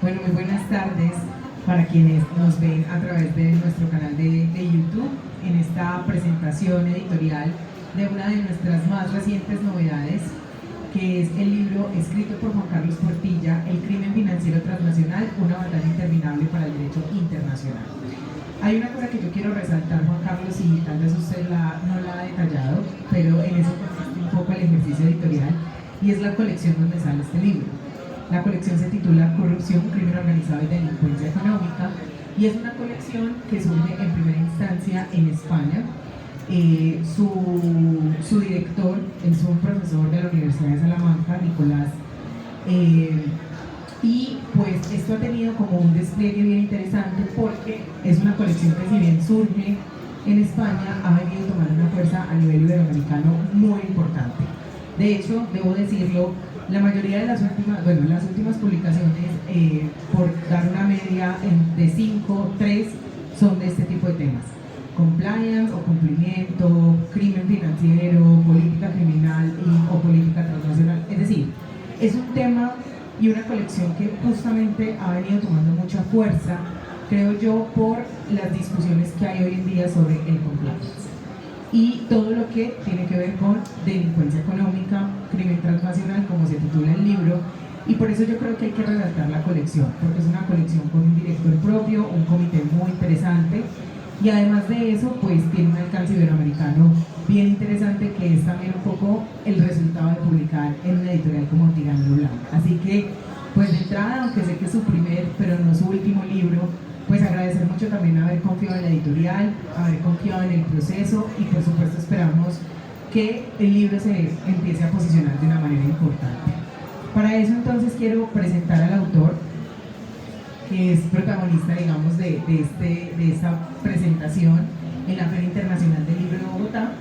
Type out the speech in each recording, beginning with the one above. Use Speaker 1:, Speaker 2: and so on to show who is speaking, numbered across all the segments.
Speaker 1: Bueno, muy buenas tardes para quienes nos ven a través de nuestro canal de YouTube en esta presentación editorial de una de nuestras más recientes novedades, que es el libro escrito por Juan Carlos Portilla, El crimen financiero transnacional, una batalla interminable para el derecho internacional. Hay una cosa que yo quiero resaltar, Juan Carlos, y tal vez usted no la ha detallado, pero en eso consiste un poco el ejercicio editorial, y es la colección donde sale este libro. La colección se titula Corrupción, Crimen Organizado y Delincuencia Económica, y es una colección que surge en primera instancia en España. Su director es un profesor de la Universidad de Salamanca, Nicolás, y pues esto ha tenido como un despliegue bien interesante porque es una colección que, si bien surge en España, ha venido tomando una fuerza a nivel iberoamericano muy importante. De hecho, debo decirlo, la mayoría de las últimas publicaciones, por dar una media de 5, 3, son de este tipo de temas: compliance o cumplimiento, crimen financiero, política criminal o política transnacional. Es decir, es un tema y una colección que justamente ha venido tomando mucha fuerza, creo yo, por las discusiones que hay hoy en día sobre el compliance y todo lo que tiene que ver con delincuencia económica, crimen transnacional, como se titula el libro. Y por eso yo creo que hay que resaltar la colección, porque es una colección con un director propio, un comité muy interesante, y además de eso, pues tiene un alcance iberoamericano bien interesante, que es también un poco el resultado de publicar en una editorial como Tirando Blanco. Así que, pues de entrada, aunque sé que es su primer, pero no su último libro, pues agradecer mucho también haber confiado en la editorial, haber confiado en el proceso, y por supuesto esperamos que el libro se empiece a posicionar de una manera importante. Para eso entonces quiero presentar al autor, que es protagonista, digamos, de esta presentación en la Feria Internacional del Libro de Bogotá,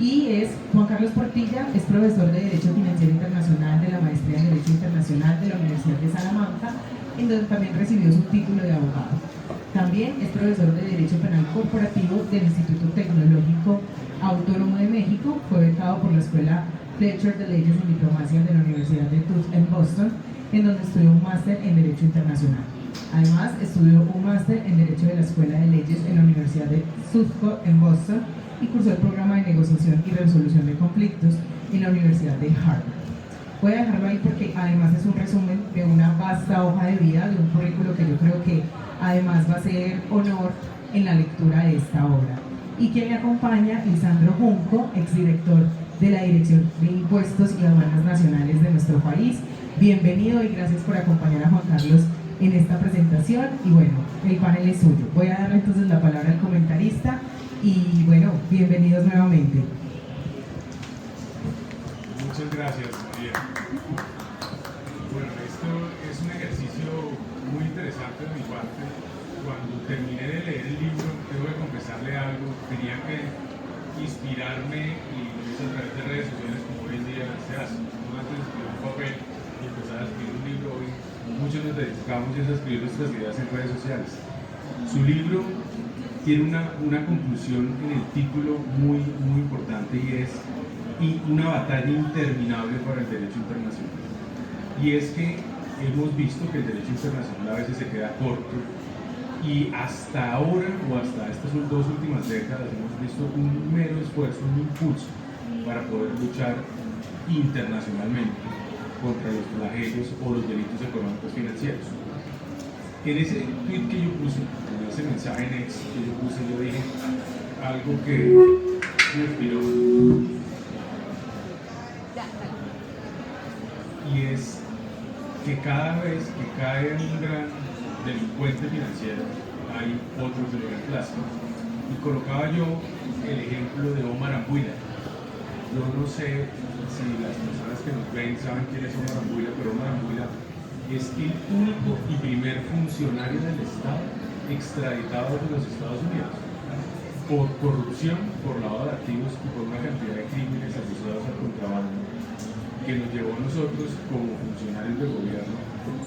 Speaker 1: y es Juan Carlos Portilla. Es profesor de Derecho Financiero Internacional de la Maestría en Derecho Internacional de la Universidad de Salamanca, en donde también recibió su título de abogado. También es profesor de Derecho Penal Corporativo del Instituto Tecnológico Autónomo de México. Fue becado por la Escuela Fletcher de Leyes y Diplomacia de la Universidad de Tufts en Boston, en donde estudió un máster en Derecho Internacional. Además, estudió un máster en Derecho de la Escuela de Leyes en la Universidad de Suffolk en Boston, y cursó el programa de negociación y resolución de conflictos en la Universidad de Harvard. Voy a dejarlo ahí porque además es un resumen de una vasta hoja de vida, de un currículo que yo creo que además va a ser honor en la lectura de esta obra. Y quien me acompaña, Lisandro Junco, exdirector de la Dirección de Impuestos y Aduanas Nacionales de nuestro país. Bienvenido y gracias por acompañar a Juan Carlos en esta presentación. Y bueno, el panel es suyo. Voy a darle entonces la palabra al comentarista y bueno, bienvenidos nuevamente.
Speaker 2: Muchas gracias, María. Bueno, esto es un ejercicio muy interesante de mi parte. Cuando terminé de leer el libro, tengo que confesarle algo, tenía que inspirarme, y lo hice a través de redes sociales, como hoy en día se hace. Uno antes de escribir un papel y empezar a escribir un libro, hoy muchos nos dedicamos a escribir nuestras ideas en redes sociales. Su libro tiene una conclusión en el título muy importante, y una batalla interminable para el derecho internacional. Y es que hemos visto que el derecho internacional a veces se queda corto, y hasta ahora, o hasta estas dos últimas décadas, hemos visto un mero esfuerzo, un impulso para poder luchar internacionalmente contra los flagelos o los delitos económicos financieros. En ese tweet que yo puse, en ese mensaje en X que yo puse, yo dije algo que me inspiró, y es que cada vez que cae un gran delincuente financiero, hay otro que lo reemplaza. Y colocaba yo el ejemplo de Omar Ambuila. Yo no sé si las personas que nos ven saben quién es Omar Ambuila, pero Omar Ambuila es el único y primer funcionario del Estado extraditado de los Estados Unidos por corrupción, por lavado de activos y por una cantidad de crímenes asociados al contrabando, que nos llevó a nosotros como funcionarios del gobierno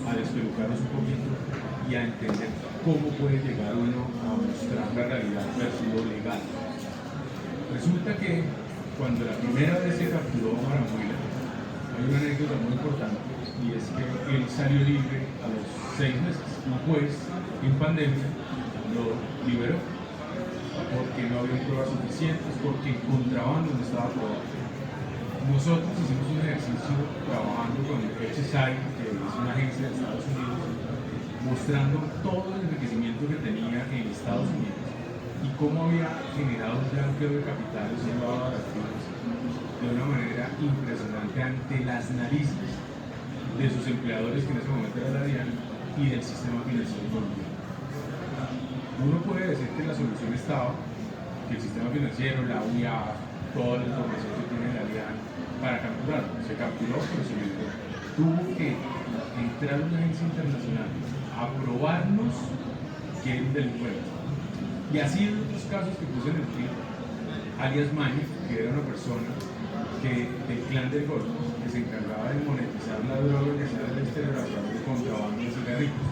Speaker 2: a despelucarnos un poquito y a entender cómo puede llegar uno a mostrar la realidad versus lo legal. Resulta que cuando la primera vez se capturó a Omar Ambuila, hay una anécdota muy importante y es que él salió libre a los 6 meses. Un juez en pandemia lo liberó porque no había pruebas suficientes, porque el contrabando no estaba aprobado. Nosotros hicimos un ejercicio trabajando con el HSI, que es una agencia de Estados Unidos, mostrando todo el enriquecimiento que tenía en Estados Unidos y cómo había generado un blanqueo de capitales y un lavado de activos de una manera impresionante ante las narices de sus empleadores, que en ese momento era la DIAN, y del sistema financiero colombiano. Uno puede decir que la solución estaba, que el sistema financiero, la UIA, toda la información que tiene la DIAN para capturarlo. Se capturó, pero se libró. Tuvo que entrar una agencia internacional a probarnos que era un delincuente. Y así en otros casos que puse en el clip, alias Mani, que era una persona del clan del Golfo, que se encargaba de monetizar la droga que hacía del exterior a través de contrabando de cigarrillos.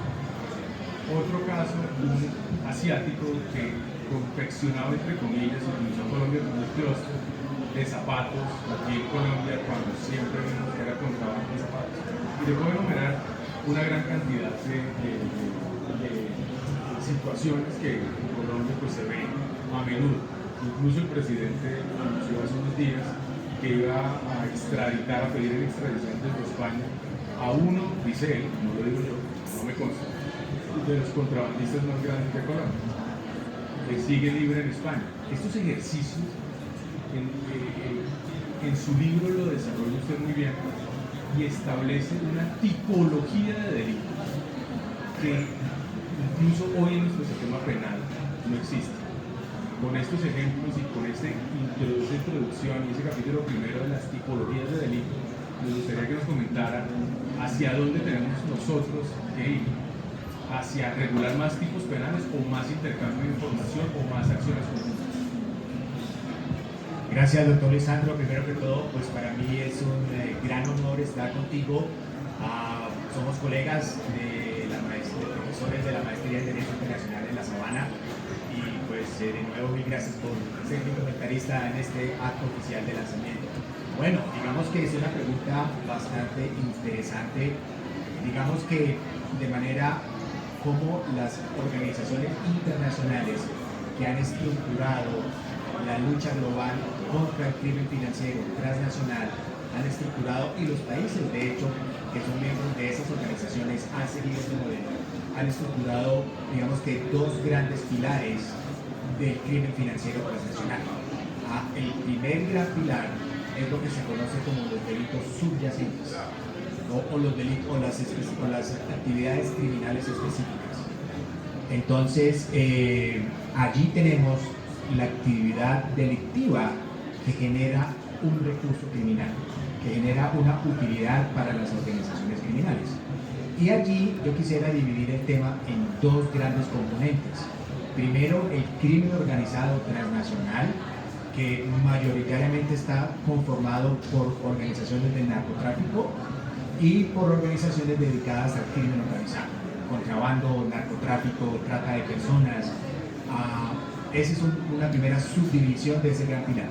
Speaker 2: Otro caso, un asiático que confeccionaba, entre comillas, y utilizó Colombia como un clúster de zapatos aquí en Colombia, cuando siempre vimos que era contrabando de zapatos. Y le puedo enumerar una gran cantidad de situaciones que en Colombia pues, se ven a menudo. Incluso el presidente anunció hace unos días que iba a extraditar, a pedir en extradición desde España a uno, dice él, no lo digo yo, no me consta, de los contrabandistas más grandes de Colombia, que sigue libre en España. Estos ejercicios en su libro lo desarrolla usted muy bien y establece una tipología de delitos que incluso hoy en nuestro sistema penal no existe. Con estos ejemplos y con esta introducción y ese capítulo primero de las tipologías de delitos, me gustaría que nos comentara hacia dónde tenemos nosotros que ir, hacia regular más tipos penales o más intercambio de información o más acciones conjuntas.
Speaker 3: Gracias, doctor Lisandro. Primero que todo, pues para mí es un gran honor estar contigo. Somos colegas de profesores de la Maestría en Derecho Internacional en La Sabana y pues de nuevo mil gracias por ser mi comentarista en este acto oficial de lanzamiento. Bueno, digamos que es una pregunta bastante interesante. Digamos que de manera como las organizaciones internacionales que han estructurado la lucha global contra el crimen financiero transnacional han estructurado, y los países de hecho que son miembros de esas organizaciones han seguido este modelo, han estructurado digamos que dos grandes pilares del crimen financiero transnacional. El primer gran pilar es lo que se conoce como los delitos subyacentes o las actividades criminales específicas. Entonces allí tenemos la actividad delictiva que genera un recurso criminal, que genera una utilidad para las organizaciones criminales. Y allí yo quisiera dividir el tema en dos grandes componentes. Primero, el crimen organizado transnacional, que mayoritariamente está conformado por organizaciones de narcotráfico y por organizaciones dedicadas al crimen organizado, contrabando, narcotráfico, trata de personas. Esa es una primera subdivisión de ese gran pilar.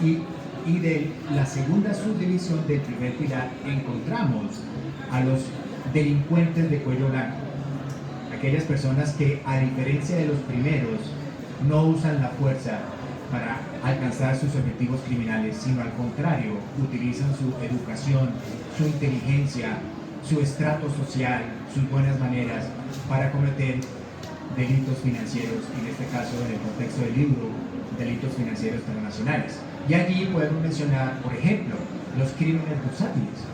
Speaker 3: Y de la segunda subdivisión del primer pilar encontramos a los delincuentes de cuello blanco, aquellas personas que, a diferencia de los primeros, no usan la fuerza para alcanzar sus objetivos criminales, sino al contrario, utilizan su educación, su inteligencia, su estrato social, sus buenas maneras para cometer delitos financieros, en este caso en el contexto del libro, delitos financieros transnacionales. Y allí podemos mencionar, por ejemplo, los crímenes bursátiles,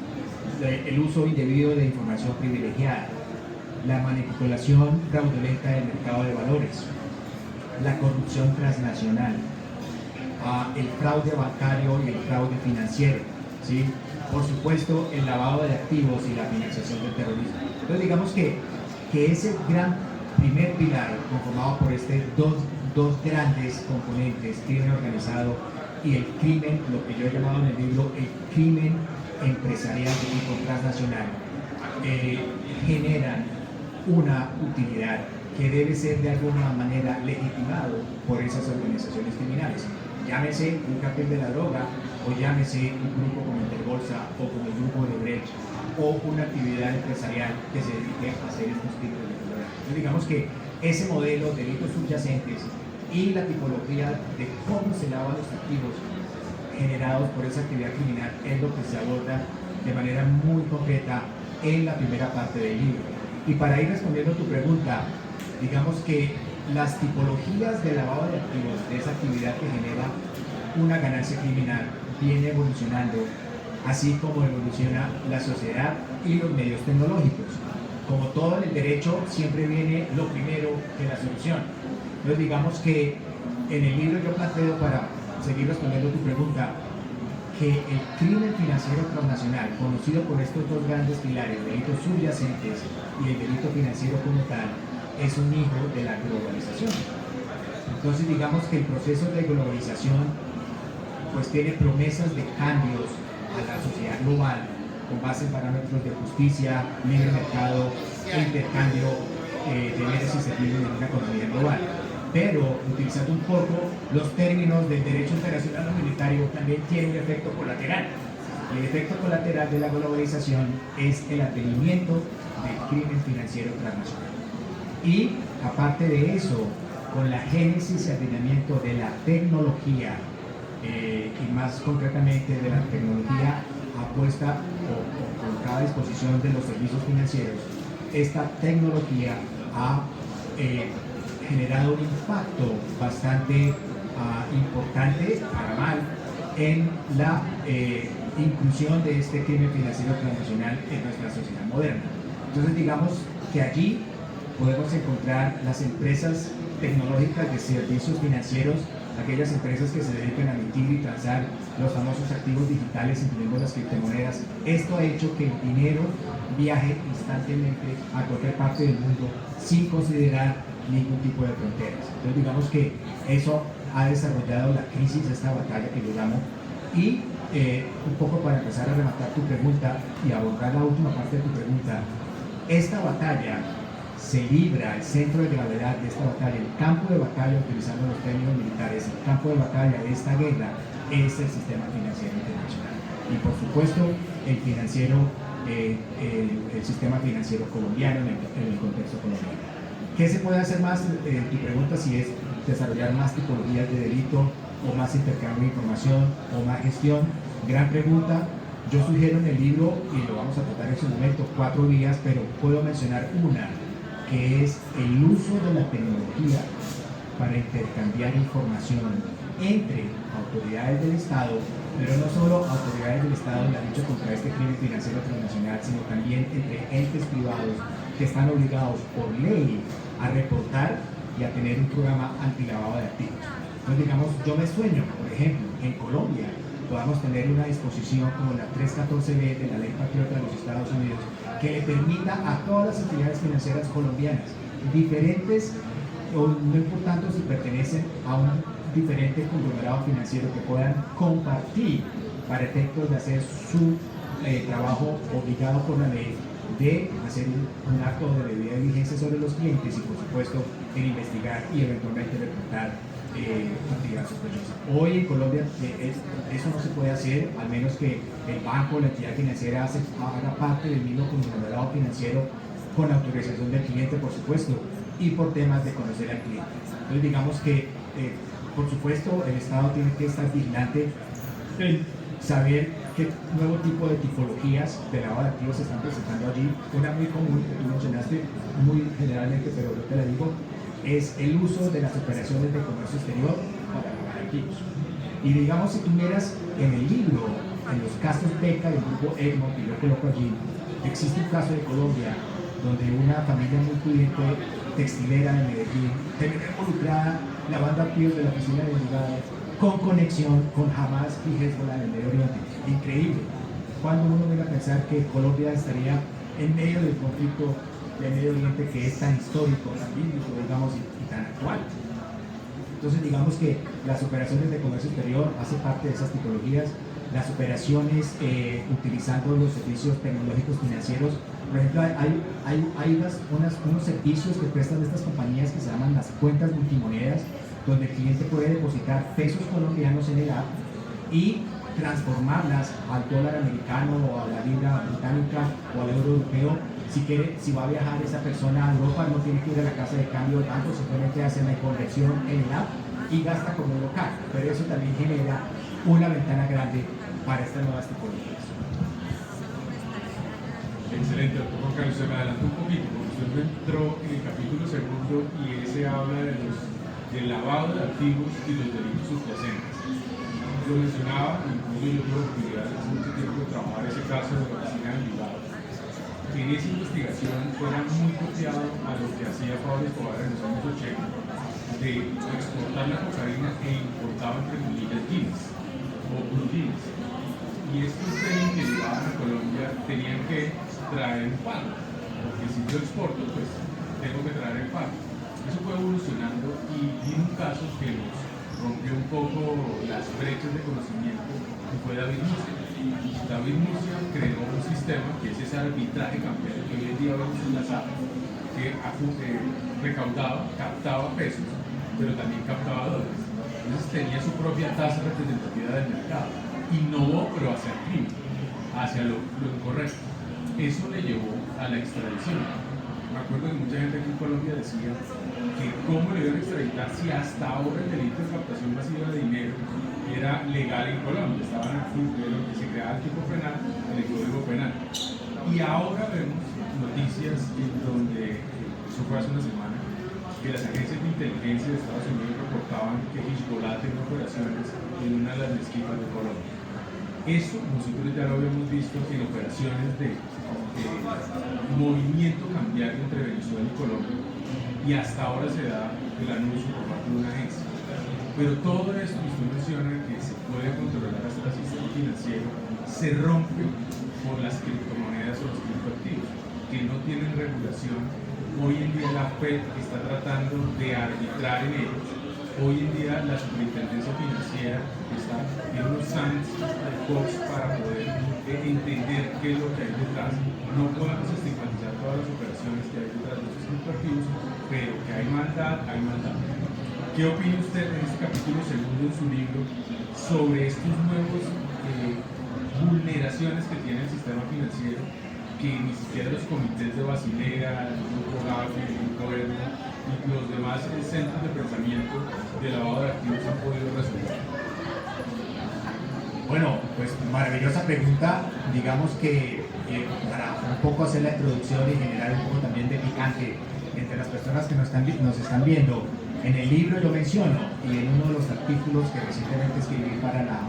Speaker 3: el uso indebido de información privilegiada, la manipulación fraudulenta del mercado de valores, la corrupción transnacional, el fraude bancario y el fraude financiero, ¿sí? Por supuesto, el lavado de activos y la financiación del terrorismo. Entonces digamos que ese gran primer pilar, conformado por dos grandes componentes, crimen organizado y el crimen, lo que yo he llamado en el libro el crimen empresarial de tipo transnacional, generan una utilidad que debe ser de alguna manera legitimado por esas organizaciones criminales. Llámese un cartel de la droga o llámese un grupo como Interbolsa o como el grupo de Brecht o una actividad empresarial que se dedique a hacer estos tipos de declaraciones. Entonces digamos que ese modelo de delitos subyacentes y la tipología de cómo se lavan los activos generados por esa actividad criminal es lo que se aborda de manera muy concreta en la primera parte del libro. Y para ir respondiendo a tu pregunta, digamos que las tipologías de lavado de activos de esa actividad que genera una ganancia criminal viene evolucionando, así como evoluciona la sociedad y los medios tecnológicos. Como todo en el derecho, siempre viene lo primero que la solución. Entonces digamos que en el libro yo planteo, para seguir respondiendo a tu pregunta, que el crimen financiero transnacional, conocido por estos dos grandes pilares, delitos subyacentes y el delito financiero como tal, es un hijo de la globalización. Entonces digamos que el proceso de globalización pues tiene promesas de cambios a la sociedad global con base en parámetros de justicia, libre mercado e intercambio de bienes y servicios en una economía global. Pero utilizando un poco los términos del derecho internacional humanitario, también tiene un efecto colateral. Y el efecto colateral de la globalización es el advenimiento del crimen financiero transnacional. Y aparte de eso, con la génesis y advenimiento de la tecnología, y más concretamente de la tecnología apuesta o colocada a disposición de los servicios financieros, esta tecnología ha generado un impacto bastante importante, para mal, en la inclusión de este crimen financiero transnacional en nuestra sociedad moderna. Entonces digamos que allí podemos encontrar las empresas tecnológicas de servicios financieros, aquellas empresas que se dedican a emitir y transar los famosos activos digitales, incluyendo las criptomonedas. Esto ha hecho que el dinero viaje instantáneamente a cualquier parte del mundo sin considerar ningún tipo de fronteras. Entonces digamos que eso ha desarrollado la crisis, esta batalla que yo llamo, y un poco para empezar a rematar tu pregunta y abordar la última parte de tu pregunta, esta batalla se libra, el centro de gravedad de esta batalla, el campo de batalla, utilizando los términos militares, el campo de batalla de esta guerra es el sistema financiero internacional. Y por supuesto, el sistema financiero colombiano en el contexto colombiano. ¿Qué se puede hacer más? Tu pregunta si es desarrollar más tipologías de delito o más intercambio de información o más gestión. Gran pregunta. Yo sugiero en el libro, y lo vamos a tratar en su momento, 4 vías, pero puedo mencionar una, que es el uso de la tecnología para intercambiar información entre autoridades del Estado, pero no solo autoridades del Estado en la lucha contra este crimen financiero transnacional, sino también entre entes privados que están obligados por ley a reportar y a tener un programa antilavado de activos. Entonces digamos, yo me sueño, por ejemplo, en Colombia podamos tener una disposición como la 314B de la Ley Patriota de los Estados Unidos que le permita a todas las entidades financieras colombianas, diferentes, o no importando si pertenecen a un diferente conglomerado financiero, que puedan compartir para efectos de hacer su trabajo obligado por la ley, de hacer un acto de debida diligencia sobre los clientes y por supuesto en investigar y eventualmente reportar actividad sospechosa. Hoy en Colombia eso no se puede hacer, al menos que el banco, la entidad financiera haga parte del mismo conglomerado financiero con autorización del cliente, por supuesto, y por temas de conocer al cliente. Entonces digamos que por supuesto el Estado tiene que estar vigilante en saber qué nuevo tipo de tipologías de lavado de activos se están presentando allí. Una muy común que tú mencionaste muy generalmente, pero yo te la digo, es el uso de las operaciones de comercio exterior para lavar activos. Y digamos, si tú miras en el libro, en los casos Beca del grupo Egmont, que yo coloco allí, existe un caso de Colombia donde una familia muy pudiente textilera de Medellín terminó involucrada lavando activos de la oficina de Envigado con conexión con Hamas y Hezbollah en el Medio Oriente. Increíble. Cuando uno viene a pensar que Colombia estaría en medio del conflicto del Medio Oriente, que es tan histórico, tan bíblico, digamos, y tan actual. Entonces digamos que las operaciones de comercio exterior hacen parte de esas tipologías, las operaciones utilizando los servicios tecnológicos financieros. Por ejemplo, hay unos servicios que prestan estas compañías que se llaman las cuentas multimonedas, donde el cliente puede depositar pesos colombianos en el app y transformarlas al dólar americano o a la libra británica o al euro europeo. Si va a viajar esa persona a Europa, no tiene que ir a la casa de cambio del banco, simplemente hace la conversión en el app y gasta como local. Pero eso también genera una ventana grande para estas nuevas tipologías.
Speaker 2: Excelente, doctor Juan Carlos. Se me adelantó un poquito, porque usted no entró en el capítulo segundo y ese habla del lavado de activos y los delitos subyacentes. Lo mencionaba, incluso yo tuve la oportunidad hace mucho tiempo de trabajar ese caso de la oficina de Bilbao. En esa investigación era muy copiado a lo que hacía Pablo Escobar en los años 80 de exportar la cocaína e importaba entre comillas Guinness o Blue Guinness. Y estos trenes que llegaban a Colombia tenían que traer un pago, porque si yo exporto, pues tengo que traer el pago. Eso fue evolucionando y vino un caso que nos rompió un poco las brechas de conocimiento, que fue David Murcia. David Murcia creó un sistema que es ese arbitraje cambiario que hoy en día vemos en la SAP, que recaudaba, captaba pesos, pero también captaba dólares. Entonces tenía su propia tasa representativa del mercado. Innovó, pero hacia el crimen, hacia lo incorrecto. Eso le llevó a la extradición. Me acuerdo que mucha gente aquí en Colombia decía que cómo le iban a extraditar si hasta ahora el delito de captación masiva de dinero era legal en Colombia, estaba en el flujo de lo que se creaba el tipo penal en el Código Penal. Y ahora vemos noticias en donde, eso fue hace una semana, que las agencias de inteligencia de Estados Unidos reportaban que Hezbollah tenía operaciones en una de las mezquitas de Colombia. Eso nosotros ya lo habíamos visto en operaciones de movimiento cambiario entre Venezuela y Colombia, y hasta ahora se da el anuncio por parte de una agencia. Pero todo esto que usted menciona, que se puede controlar hasta el sistema financiero, se rompe por las criptomonedas o los criptoactivos, que no tienen regulación. Hoy en día la FED está tratando de arbitrar en ellos. Hoy en día la superintendencia financiera está en unos sandbox para poder entender qué es lo que hay detrás. No podemos estigmatizar todas las operaciones que hay detrás de estos criptoactivos, pero que hay maldad, hay maldad. ¿Qué opina usted en este capítulo segundo en su libro sobre estos nuevos vulneraciones que tiene el sistema financiero, que ni siquiera los comités de Basilea, el Grupo GAFI, el Grupo ERMA y los demás centros de pensamiento de lavado de activos han podido resolver?
Speaker 3: Bueno, pues maravillosa pregunta. Digamos que para un poco hacer la introducción y generar un poco también de picante entre las personas que nos están viendo, en el libro yo menciono, y en uno de los artículos que recientemente escribí para la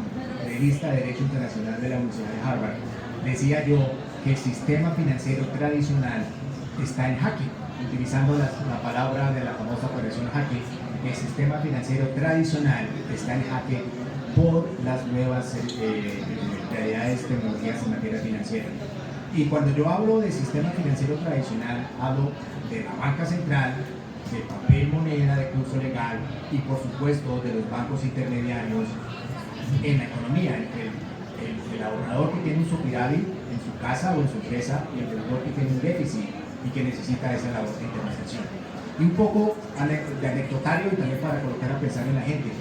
Speaker 3: revista de Derecho Internacional de la Universidad de Harvard, decía yo que el sistema financiero tradicional está en jaque, utilizando la palabra de la famosa operación jaque. El sistema financiero tradicional está en jaque por las nuevas realidades, tecnologías en materia financiera. Y cuando yo hablo de sistema financiero tradicional, hablo de la banca central, de papel moneda de curso legal y por supuesto de los bancos intermediarios en la economía, el ahorrador que tiene un superávit en su casa o en su empresa y el deudor que tiene un déficit y que necesita esa labor de intermediación. Y un poco de anecdotario y también para colocar a pensar en la gente.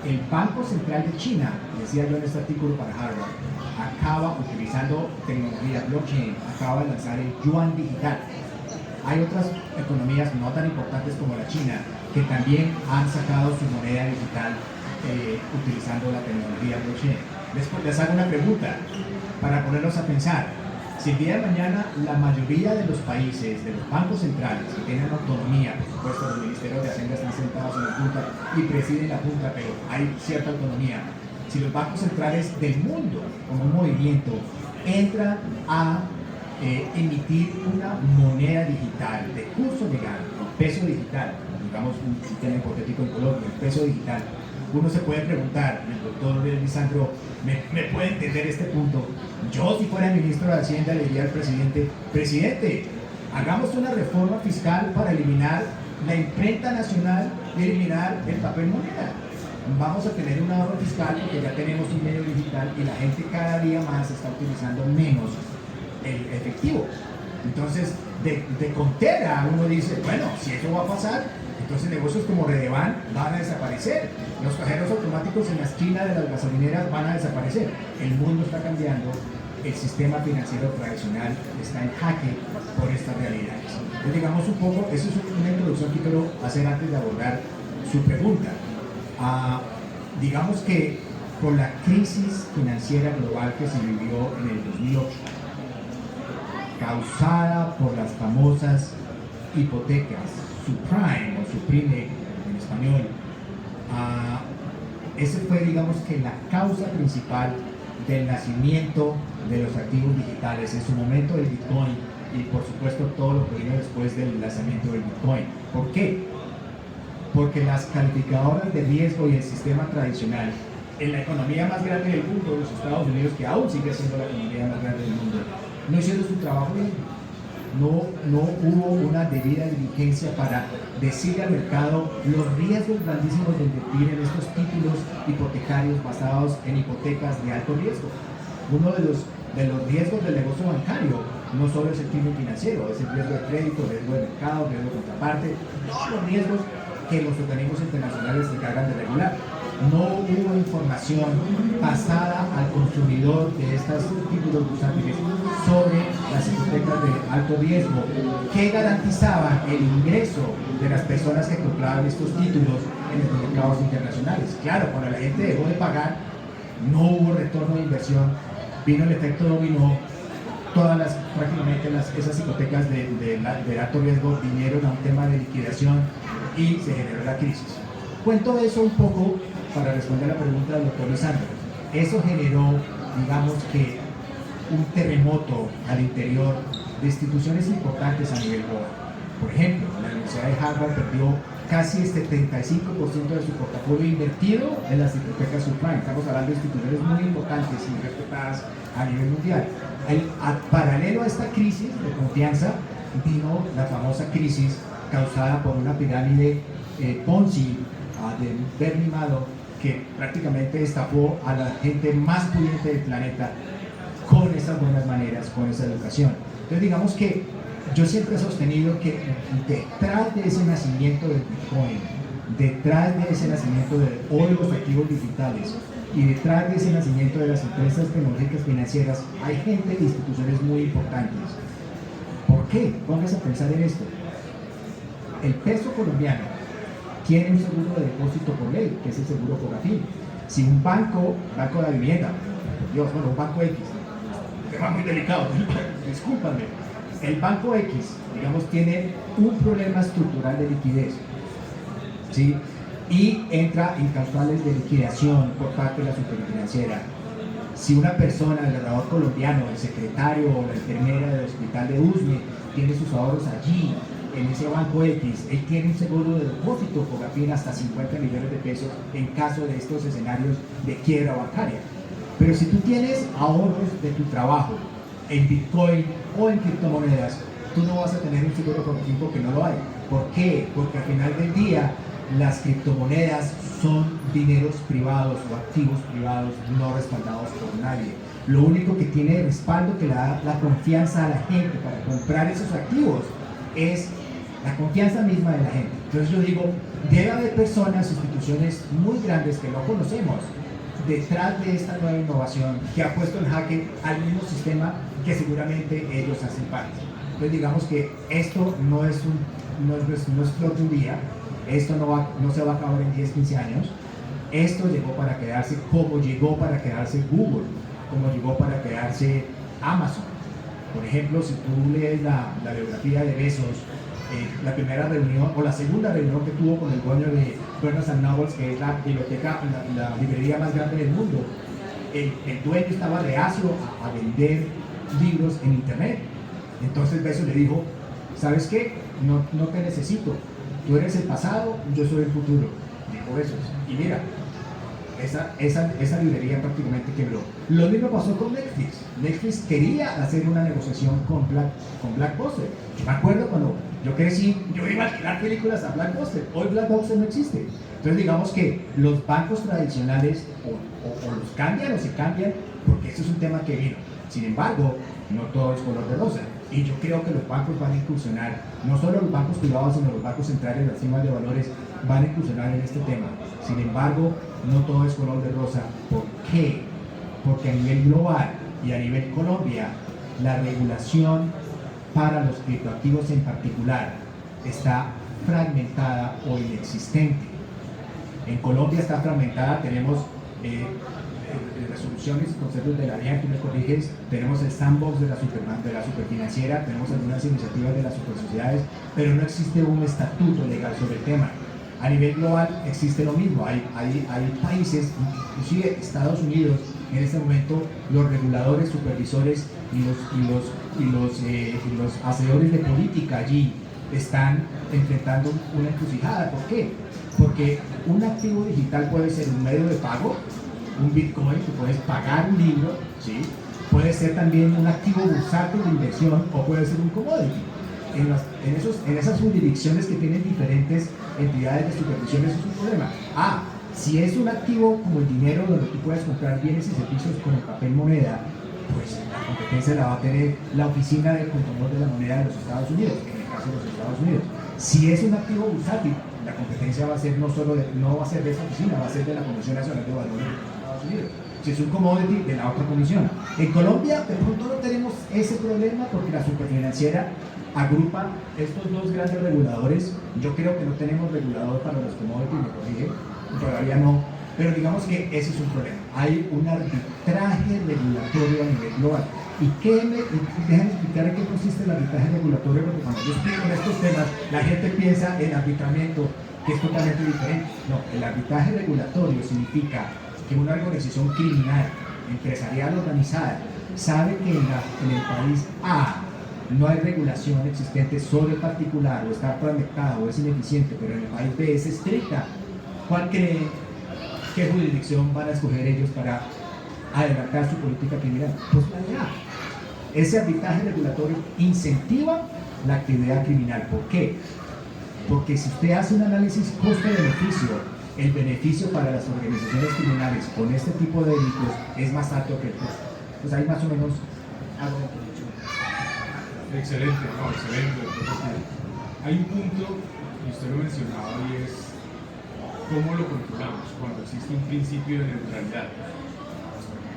Speaker 3: El Banco Central de China, decía yo en este artículo para Harvard, acaba, utilizando tecnología blockchain, acaba de lanzar el yuan digital. Hay otras economías no tan importantes como la China que también han sacado su moneda digital utilizando la tecnología blockchain. Les hago una pregunta para ponerlos a pensar. Si el día de mañana la mayoría de los países, de los bancos centrales que tienen autonomía, por supuesto los ministerios de Hacienda están sentados en la Junta y presiden la Junta, pero hay cierta autonomía, si los bancos centrales del mundo como un movimiento entran a emitir una moneda digital de curso legal, el peso digital, digamos un sistema hipotético en Colombia, el peso digital, uno se puede preguntar, el doctor Lisandro me puede entender este punto. Yo, si fuera el ministro de Hacienda, le diría al presidente, hagamos una reforma fiscal para eliminar la imprenta nacional y eliminar el papel moneda. Vamos a tener un ahorro fiscal porque ya tenemos un medio digital y la gente cada día más está utilizando menos el efectivo. Entonces, de contera uno dice, bueno, si eso va a pasar, Entonces negocios como Redevan van a desaparecer, los cajeros automáticos en la esquina de las gasolineras van a desaparecer. El mundo está cambiando, el sistema financiero tradicional está en jaque por estas realidades. Entonces digamos un poco, eso es una introducción que quiero hacer antes de abordar su pregunta. Digamos que con la crisis financiera global que se vivió en el 2008, causada por las famosas hipotecas subprime o subprime en español, ese fue, digamos, que la causa principal del nacimiento de los activos digitales, en su momento del Bitcoin y por supuesto todo lo que vino después del lanzamiento del Bitcoin. ¿Por qué? Porque las calificadoras de riesgo y el sistema tradicional en la economía más grande del mundo, los Estados Unidos, que aún sigue siendo la economía más grande del mundo, no hicieron su trabajo bien. No hubo una debida diligencia para decirle al mercado los riesgos grandísimos de invertir en estos títulos hipotecarios basados en hipotecas de alto riesgo. Uno de los riesgos del negocio bancario no solo es el crimen financiero, es el riesgo de crédito, el riesgo de mercado, el riesgo de contraparte, todos los riesgos que los organismos internacionales se encargan de regular. No hubo información pasada al consumidor de estos títulos bursátiles sobre las hipotecas de alto riesgo que garantizaban el ingreso de las personas que compraban estos títulos en los mercados internacionales. Claro, cuando la gente dejó de pagar, no hubo retorno de inversión, vino el efecto dominó, prácticamente esas hipotecas de alto riesgo vinieron a un tema de liquidación y se generó la crisis. Cuento eso un poco para responder a la pregunta del doctor Lisandro. Eso generó, digamos que, un terremoto al interior de instituciones importantes a nivel global. Por ejemplo, la Universidad de Harvard perdió casi el 75% de su portafolio invertido en las hipotecas subprime. Estamos hablando de instituciones muy importantes y respetadas a nivel mundial. Paralelo a esta crisis de confianza, vino la famosa crisis causada por una pirámide Ponzi de Bernie Madoff, que prácticamente estafó a la gente más pudiente del planeta con esas buenas maneras, con esa educación. Entonces digamos que yo siempre he sostenido que detrás de ese nacimiento del Bitcoin, detrás de ese nacimiento de hoy los activos digitales y detrás de ese nacimiento de las empresas tecnológicas financieras hay gente e instituciones muy importantes. ¿Por qué? Póngase a pensar en esto. El peso colombiano tiene un seguro de depósito por ley, que es el seguro Fogafín. Si un banco de la vivienda, un banco X, tema muy delicado, discúlpame, el banco X, digamos, tiene un problema estructural de liquidez, ¿sí? Y entra en causales de liquidación por parte de la superfinanciera. Si una persona, el narrador colombiano, el secretario o la enfermera del hospital de Usme tiene sus ahorros allí, en ese banco X, él tiene un seguro de depósito por fin hasta 50 millones de pesos en caso de estos escenarios de quiebra bancaria. Pero si tú tienes ahorros de tu trabajo en Bitcoin o en criptomonedas, tú no vas a tener un seguro por fin porque no lo hay. ¿Por qué? Porque al final del día las criptomonedas son dineros privados o activos privados no respaldados por nadie. Lo único que tiene de respaldo que le da la confianza a la gente para comprar esos activos es la confianza misma de la gente. Entonces yo digo, debe haber personas, instituciones muy grandes que no conocemos detrás de esta nueva innovación que ha puesto en jaque al mismo sistema que seguramente ellos hacen parte. Entonces digamos que esto no es flor de un día, esto no se va a acabar en 10, 15 años, esto llegó para quedarse como llegó para quedarse Google, como llegó para quedarse Amazon. Por ejemplo, si tú lees la biografía de Bezos, la primera reunión o la segunda reunión que tuvo con el dueño de Barnes & Noble, que es la biblioteca, la librería más grande del mundo, el dueño estaba reacio a vender libros en internet. Entonces Bezos le dijo, ¿sabes qué? No te necesito, tú eres el pasado, yo soy el futuro, dijo Bezos. Y mira, esa librería prácticamente quebró. Lo mismo pasó con Netflix. Netflix quería hacer una negociación con Blockbuster. Yo me acuerdo cuando yo crecí, yo iba a alquilar películas a Blockbuster. Hoy Blockbuster no existe. Entonces digamos que los bancos tradicionales o los cambian o se cambian, porque eso es un tema que vino. Sin embargo, no todo es color de rosa. Y yo creo que los bancos van a incursionar, no solo los bancos privados, sino los bancos centrales, las firmas de valores, van a incursionar en este tema. Sin embargo, no todo es color de rosa. ¿Por qué? Porque a nivel global y a nivel Colombia, la regulación para los criptoactivos en particular está fragmentada o inexistente. En Colombia está fragmentada, tenemos resoluciones y conceptos de la DIAN, tú me corriges, tenemos el sandbox de la superfinanciera, tenemos algunas iniciativas de las supersociedades, pero no existe un estatuto legal sobre el tema. A nivel global existe lo mismo, hay países, inclusive Estados Unidos, en este momento los reguladores, supervisores y los hacedores de política allí están enfrentando una encrucijada. ¿Por qué? Porque un activo digital puede ser un medio de pago, un Bitcoin, que puedes pagar un libro, ¿sí? Puede ser también un activo bursátil de inversión o puede ser un commodity. En esas jurisdicciones que tienen diferentes entidades de supervisión, eso es un problema. Si es un activo como el dinero donde tú puedes comprar bienes y servicios con el papel moneda, pues la competencia la va a tener la Oficina del Control de la Moneda de los Estados Unidos, en el caso de los Estados Unidos. Si es un activo bursátil, la competencia va a ser no va a ser de esa oficina, va a ser de la Comisión Nacional de Valores de los Estados Unidos. Si es un commodity, de la otra comisión. En Colombia, de pronto no tenemos ese problema porque la superfinanciera agrupa estos dos grandes reguladores. Yo creo que no tenemos regulador para los commodities, me corrige, todavía no, pero digamos que ese es un problema. Hay un arbitraje regulatorio a nivel global. ¿Y déjenme explicar en qué consiste el arbitraje regulatorio? Porque cuando yo explico en estos temas, la gente piensa en arbitramiento, que es totalmente diferente. No, el arbitraje regulatorio significa que una organización criminal, empresarial organizada, sabe que en el país A no hay regulación existente sobre el particular, o está fragmentado, o es ineficiente, pero en el país B es estricta. ¿Cuál creen? ¿Qué jurisdicción van a escoger ellos para adelantar su política criminal? Pues la de A. Ese arbitraje regulatorio incentiva la actividad criminal. ¿Por qué? Porque si usted hace un análisis costo-beneficio, el beneficio para las organizaciones criminales con este tipo de delitos es más alto que el costo. Pues ahí más o menos hago la introducción.
Speaker 2: Excelente, excelente. Hay un punto, y usted lo mencionaba, y es cómo lo controlamos cuando existe un principio de neutralidad.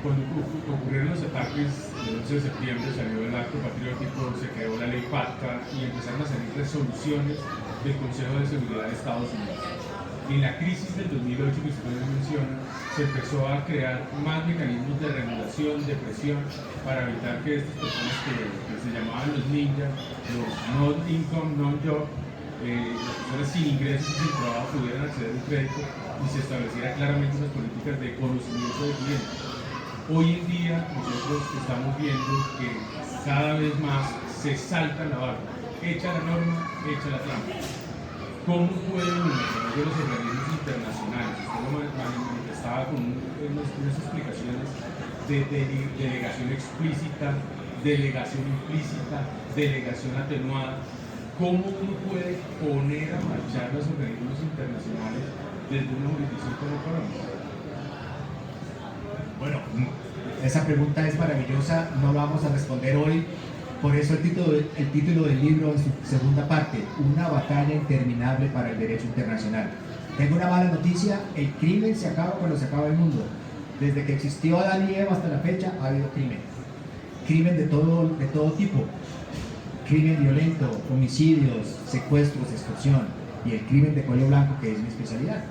Speaker 2: Cuando ocurrieron los ataques del 11 de septiembre, salió el acto patriótico, se creó la ley FATCA y empezaron a salir resoluciones del Consejo de Seguridad de Estados Unidos. En la crisis del 2008 que usted menciona, se empezó a crear más mecanismos de regulación, de presión, para evitar que estas personas que se llamaban los ninjas, los non-income, non-job, las personas sin ingresos y sin trabajo pudieran acceder a un crédito y se estableciera claramente esas políticas de conocimiento de clientes. Hoy en día nosotros estamos viendo que cada vez más se salta la barra, echa la norma, echa la trampa. ¿Cómo pueden los organismos internacionales? Usted lo manifestaba con unas explicaciones de delegación explícita, delegación implícita, delegación atenuada. ¿Cómo uno puede poner a marchar los organismos internacionales desde una jurisdicción como Colombia?
Speaker 3: Bueno, esa pregunta es maravillosa, no lo vamos a responder hoy. Por eso el título del libro en su segunda parte, una batalla interminable para el derecho internacional. Tengo una mala noticia, el crimen se acaba cuando se acaba el mundo. Desde que existió Adán y Eva hasta la fecha ha habido crimen. Crimen de todo tipo. Crimen violento, homicidios, secuestros, extorsión y el crimen de cuello blanco, que es mi especialidad.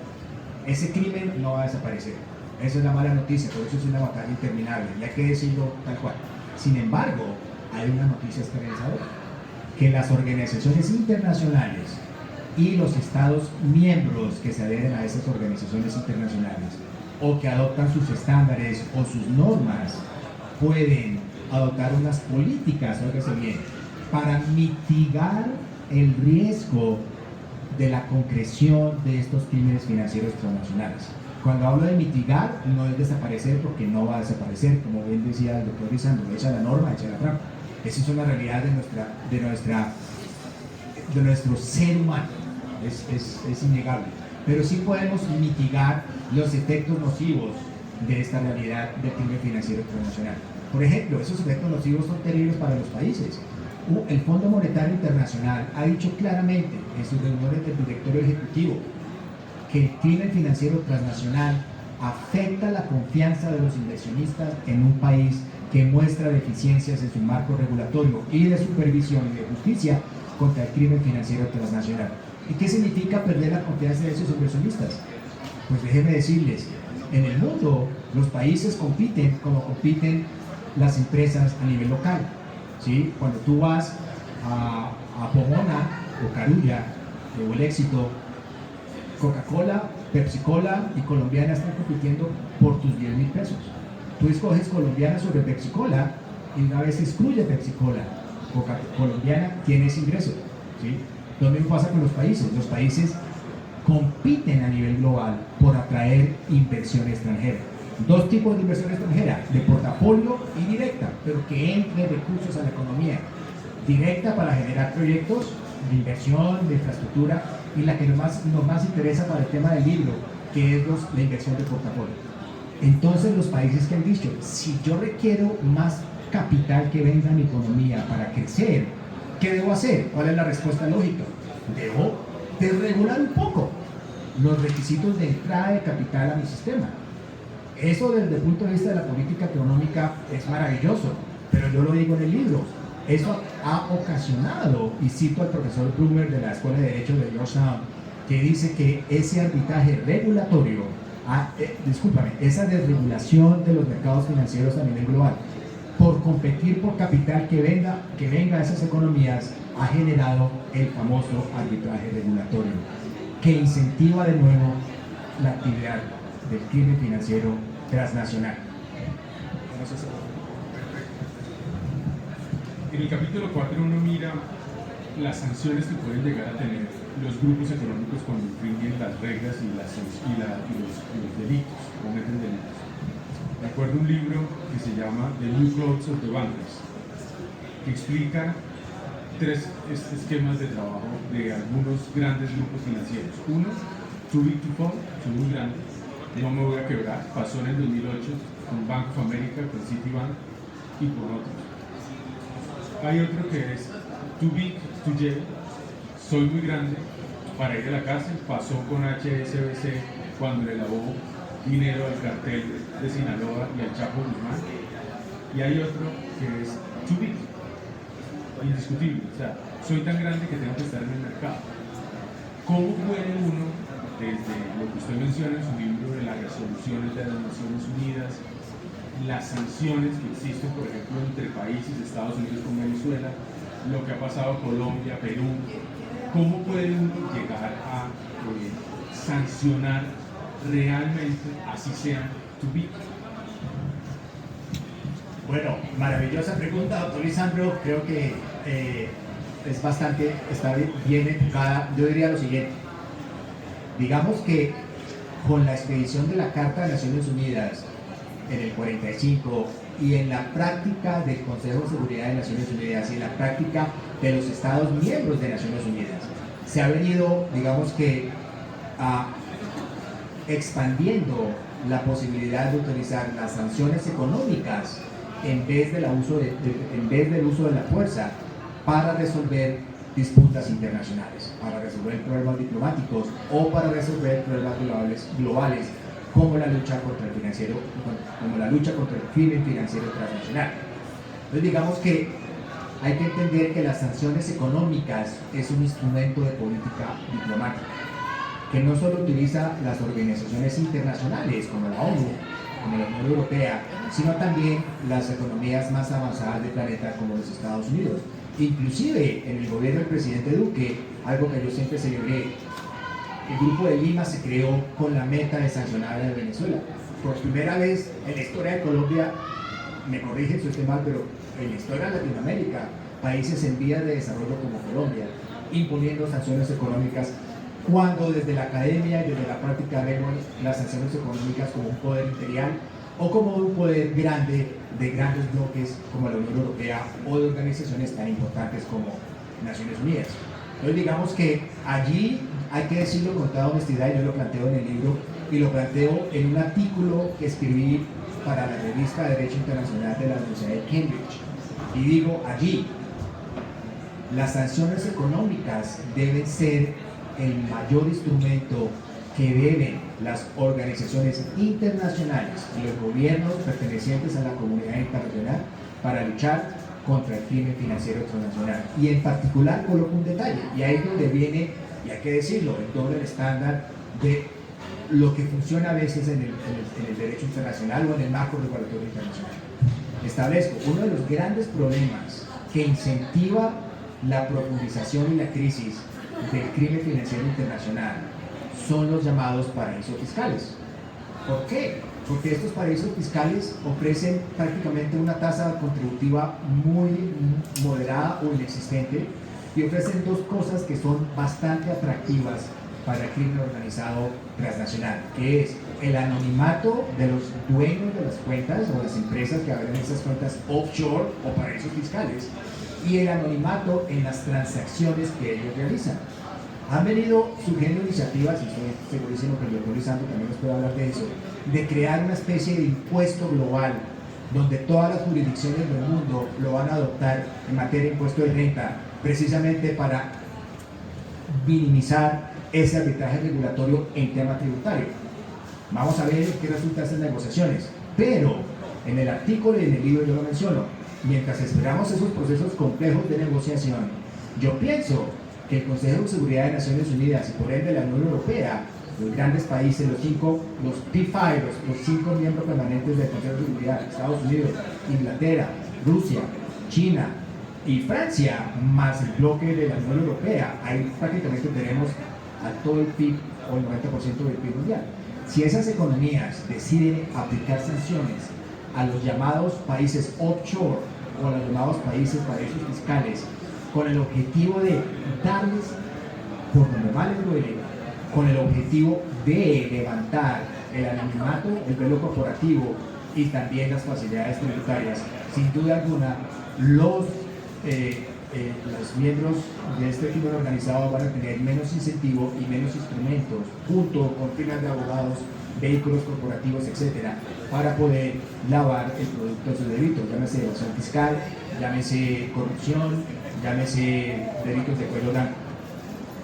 Speaker 3: Ese crimen no va a desaparecer. Esa es la mala noticia, por eso es una batalla interminable y hay que decirlo tal cual. Sin embargo, hay una noticia esperanzadora, que las organizaciones internacionales y los estados miembros que se adhieren a esas organizaciones internacionales o que adoptan sus estándares o sus normas pueden adoptar unas políticas, óigase bien, para mitigar el riesgo de la concreción de estos crímenes financieros transnacionales. Cuando hablo de mitigar, no es desaparecer, porque no va a desaparecer, como bien decía el doctor Lisandro, echa la norma, echa la trampa. Esa es una realidad de nuestro ser humano, es innegable. Pero sí podemos mitigar los efectos nocivos de esta realidad del crimen financiero transnacional. Por ejemplo, esos efectos nocivos son terribles para los países. El Fondo Monetario Internacional ha dicho claramente en sus reuniones del directorio ejecutivo que el crimen financiero transnacional afecta la confianza de los inversionistas en un país que muestra deficiencias en su marco regulatorio y de supervisión y de justicia contra el crimen financiero transnacional. ¿Y qué significa perder la confianza de esos inversionistas? Pues déjenme decirles, en el mundo los países compiten como compiten las empresas a nivel local, ¿sí? Cuando tú vas a Pomona o Carulla o El Éxito, Coca-Cola, Pepsi-Cola y Colombiana están compitiendo por tus 10.000 pesos. Tú escoges Colombiana sobre Pepsi-Cola y una vez excluye Pepsi-Cola, Colombiana tienes ingresos, ¿sí? Lo mismo pasa con los países. Los países compiten a nivel global por atraer inversión extranjera. Dos tipos de inversión extranjera, de portafolio y directa, pero que entre recursos a la economía. Directa para generar proyectos de inversión, de infraestructura, y la que nos más interesa para el tema del libro, que es la inversión de portafolio. Entonces los países que han dicho, si yo requiero más capital que venga a mi economía para crecer, ¿qué debo hacer? ¿Cuál es la respuesta lógica? Debo desregular un poco los requisitos de entrada de capital a mi sistema. Eso desde el punto de vista de la política económica es maravilloso, pero yo lo digo en el libro, eso ha ocasionado, y cito al profesor Plummer de la Escuela de Derecho de Georgetown, que dice que ese arbitraje regulatorio, esa desregulación de los mercados financieros a nivel global, por competir por capital que venga a esas economías, ha generado el famoso arbitraje regulatorio, que incentiva de nuevo la actividad del crimen financiero transnacional.
Speaker 2: En el capítulo 4 uno mira las sanciones que pueden llegar a tener los grupos económicos cuando infringen las reglas y los delitos, cometen delitos. Recuerdo un libro que se llama The New Clothes of the Bankers, que explica tres esquemas de trabajo de algunos grandes grupos financieros. Uno, too big to fall, son muy grandes, no me voy a quebrar, pasó en el 2008 con Bank of America, con Citibank y por otros. Hay otro que es too big to jail, soy muy grande para ir a la cárcel, pasó con HSBC cuando le lavó dinero al cartel de Sinaloa y al Chapo Guzmán. Y hay otro que es too big, indiscutible, o sea, soy tan grande que tengo que estar en el mercado. ¿Cómo puede uno, desde lo que usted menciona en su libro de las resoluciones de las Naciones Unidas, las sanciones que existen, por ejemplo, entre países, Estados Unidos con Venezuela, lo que ha pasado Colombia, Perú, cómo puede uno llegar a sancionar realmente, así sean too big?
Speaker 3: Bueno, maravillosa pregunta, doctor Lisandro. Creo que es bastante, está bien enfocada. Yo diría lo siguiente: digamos que con la expedición de la Carta de Naciones Unidas en el 45 y en la práctica del Consejo de Seguridad de Naciones Unidas y en la práctica de los Estados miembros de Naciones Unidas, se ha venido, digamos que, expandiendo la posibilidad de utilizar las sanciones económicas en vez del uso de la fuerza para resolver disputas internacionales, para resolver problemas diplomáticos o para resolver problemas globales como la lucha contra el crimen financiero transnacional. Entonces digamos que hay que entender que las sanciones económicas es un instrumento de política diplomática que no solo utiliza las organizaciones internacionales como la ONU, como la Unión Europea, sino también las economías más avanzadas del planeta como los Estados Unidos. Inclusive en el gobierno del presidente Duque, algo que yo siempre celebré, el Grupo de Lima se creó con la meta de sancionar a Venezuela. Por primera vez en la historia de Colombia, me corrigen si estoy mal, pero en la historia de Latinoamérica, países en vías de desarrollo como Colombia, imponiendo sanciones económicas, cuando desde la academia y desde la práctica vemos las sanciones económicas como un poder imperial o como un poder grande de grandes bloques como la Unión Europea o de organizaciones tan importantes como Naciones Unidas. Entonces digamos que allí hay que decirlo con toda honestidad, y yo lo planteo en el libro y lo planteo en un artículo que escribí para la revista de Derecho Internacional de la Universidad de Cambridge. Y digo allí, las sanciones económicas deben ser el mayor instrumento que deben las organizaciones internacionales y los gobiernos pertenecientes a la comunidad internacional para luchar contra el crimen financiero transnacional. Y en particular coloco un detalle, y ahí es donde viene, y hay que decirlo, el doble estándar de lo que funciona a veces en el derecho internacional o en el marco regulatorio internacional. Establezco, uno de los grandes problemas que incentiva la profundización y la crisis del crimen financiero internacional son los llamados paraísos fiscales. ¿Por qué? Porque estos paraísos fiscales ofrecen prácticamente una tasa contributiva muy moderada o inexistente y ofrecen dos cosas que son bastante atractivas para el crimen organizado transnacional, que es el anonimato de los dueños de las cuentas o las empresas que abren esas cuentas offshore o paraísos fiscales, y el anonimato en las transacciones que ellos realizan. Han venido surgiendo iniciativas, y estoy segurísimo que el doctor Lisandro también nos puede hablar de eso, de crear una especie de impuesto global donde todas las jurisdicciones del mundo lo van a adoptar en materia de impuesto de renta, precisamente para minimizar ese arbitraje regulatorio en tema tributario. Vamos a ver qué resulta esas negociaciones, pero en el artículo y en el libro yo lo menciono. Mientras esperamos esos procesos complejos de negociación, yo pienso que el Consejo de Seguridad de Naciones Unidas y por ende la Unión Europea, los grandes países, los P5, los 5 miembros permanentes del Consejo de Seguridad, Estados Unidos, Inglaterra, Rusia, China y Francia, más el bloque de la Unión Europea, ahí prácticamente tenemos a todo el PIB o el 90% del PIB mundial. Si esas economías deciden aplicar sanciones a los llamados países offshore o a los llamados paraísos fiscales, con el objetivo de darles, por donde más les duele, con el objetivo de levantar el anonimato, el velo corporativo y también las facilidades tributarias, sin duda alguna, los miembros de este crimen organizado van a tener menos incentivo y menos instrumentos, junto con firmas de abogados, vehículos corporativos, etcétera, para poder lavar el producto de sus delitos, llámese evasión fiscal, llámese corrupción, llámese delitos de cuello blanco.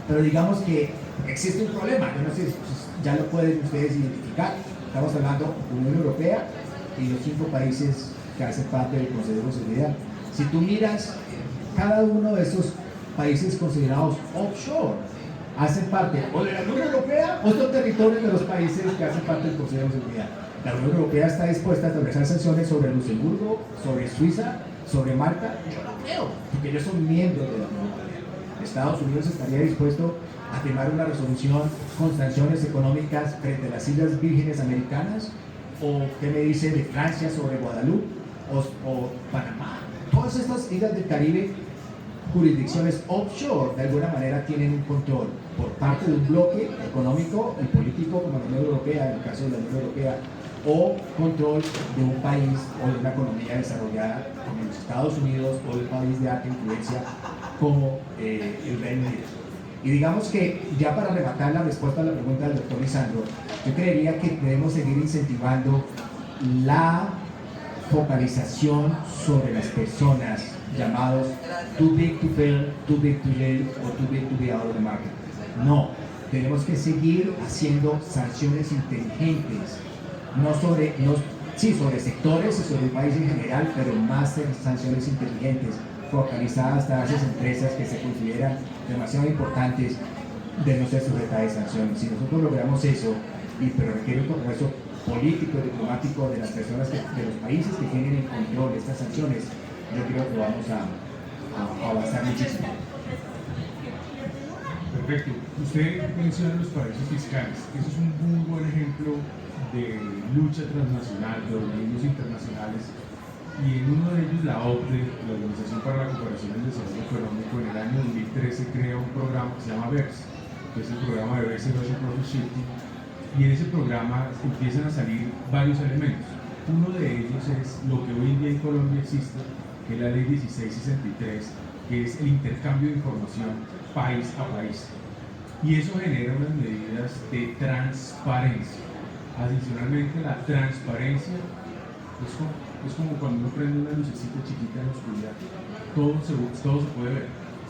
Speaker 3: Pero digamos que existe un problema, yo no sé si ya lo pueden ustedes identificar. Estamos hablando de Unión Europea y los 5 países que hacen parte del Consejo de Seguridad. Si tú miras, cada uno de esos países considerados offshore hacen parte o de la Unión Europea o son territorios de los países que hacen parte del Consejo de Seguridad. La Unión Europea está dispuesta a establecer sanciones sobre Luxemburgo, sobre Suiza, sobre Malta. Yo no creo, porque ellos son miembros de la Unión Europea. Estados Unidos estaría dispuesto a firmar una resolución con sanciones económicas frente a las Islas Vírgenes Americanas, o qué me dice de Francia sobre Guadalupe o Panamá. Todas estas islas del Caribe, jurisdicciones offshore, de alguna manera tienen un control por parte de un bloque económico y político como la Unión Europea, en el caso de la Unión Europea, o control de un país o de una economía desarrollada como los Estados Unidos o de un país de alta influencia como el Reino Unido. Y digamos que ya para rematar la respuesta a la pregunta del doctor Lisandro, yo creería que debemos seguir incentivando la focalización sobre las personas llamados too big to fail, too big to jail o too big to be out of the market. No, tenemos que seguir haciendo sanciones inteligentes, sobre sectores y sobre el país en general, pero más sanciones inteligentes, focalizadas a esas empresas que se consideran demasiado importantes de no ser sujetadas a sanciones. Si nosotros logramos eso, pero requiere un compromiso político y diplomático de las personas, de los países que tienen el control de estas sanciones, yo creo que vamos a avanzar muchísimo.
Speaker 2: Perfecto. Usted menciona los paraísos fiscales. Eso es un muy buen ejemplo de lucha transnacional, de organismos internacionales. Y en uno de ellos, la OCDE, la Organización para la Cooperación y el Desarrollo Económico, en el año 2013 crea un programa que se llama BEPS, que es el programa de Best Erosion Profit Shifting, y en ese programa empiezan a salir varios elementos. Uno de ellos es lo que hoy en día en Colombia existe, que es la Ley 1663, que es el intercambio de información país a país. Y eso genera unas medidas de transparencia. Adicionalmente, la transparencia Es como cuando uno prende una lucecita chiquita en la oscuridad, todo se puede ver.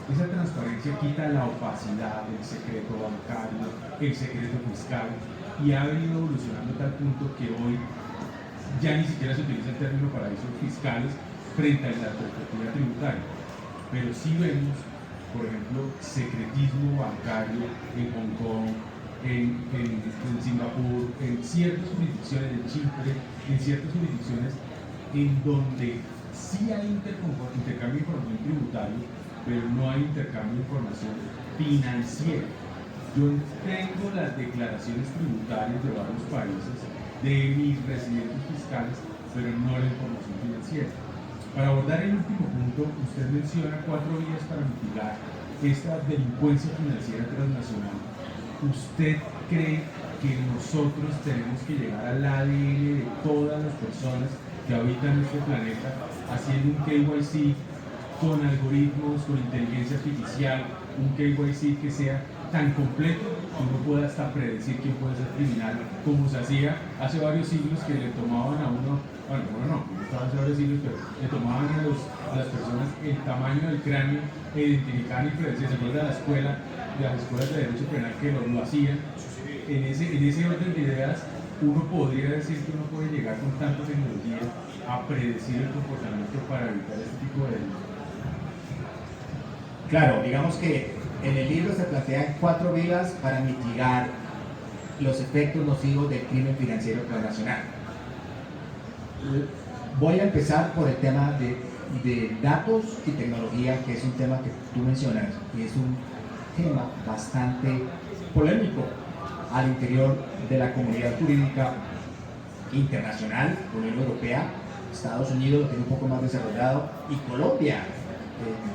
Speaker 2: Esa transparencia quita la opacidad, el secreto bancario, el secreto fiscal, y ha venido evolucionando a tal punto que hoy ya ni siquiera se utiliza el término paraísos fiscales frente a la perspectiva tributaria. Pero sí vemos, por ejemplo, secretismo bancario en Hong Kong, en Singapur, en ciertas jurisdicciones, en Chipre, en ciertas jurisdicciones en donde sí hay intercambio de información tributario, pero no hay intercambio de información financiera. Yo tengo las declaraciones tributarias de varios países, de mis residentes fiscales, pero no la información financiera. Para abordar el último punto, usted menciona 4 vías para mitigar esta delincuencia financiera transnacional. ¿Usted cree que nosotros tenemos que llegar al ADN de todas las personas que habitan este planeta haciendo un KYC con algoritmos, con inteligencia artificial, un KYC que sea tan completo que uno pueda hasta predecir quién puede ser criminal, como se hacía hace varios siglos, que le tomaban a uno, no estaba hace varios siglos, pero le tomaban a las personas el tamaño del cráneo e identificaban y predecían? ¿Se acuerda de la escuela, de las escuelas de derecho penal que lo hacían? En ese orden de ideas, uno podría decir que uno puede llegar con tanta tecnología a predecir el comportamiento para evitar este tipo de delitos.
Speaker 3: Claro, digamos que en el libro se plantean 4 vías para mitigar los efectos nocivos del crimen financiero transnacional. Voy a empezar por el tema de datos y tecnología, que es un tema que tú mencionas, y es un tema bastante polémico al interior de la comunidad jurídica internacional, Unión Europea, Estados Unidos lo tiene un poco más desarrollado, y Colombia.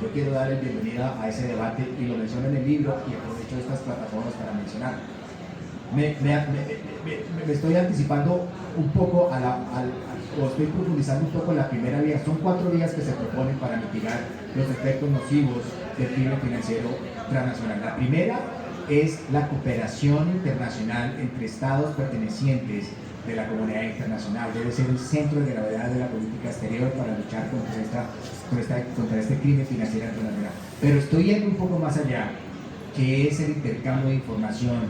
Speaker 3: Yo quiero darle bienvenida a ese debate y lo menciono en el libro y aprovecho estas plataformas para mencionarlo. Me estoy anticipando un poco o estoy profundizando un poco en la primera vía. Son 4 vías que se proponen para mitigar los efectos nocivos del crimen financiero transnacional. La primera es la cooperación internacional entre estados pertenecientes de la comunidad internacional. Debe ser el centro de gravedad de la política exterior para luchar contra este crimen financiero internacional. Pero estoy yendo un poco más allá, que es el intercambio de información,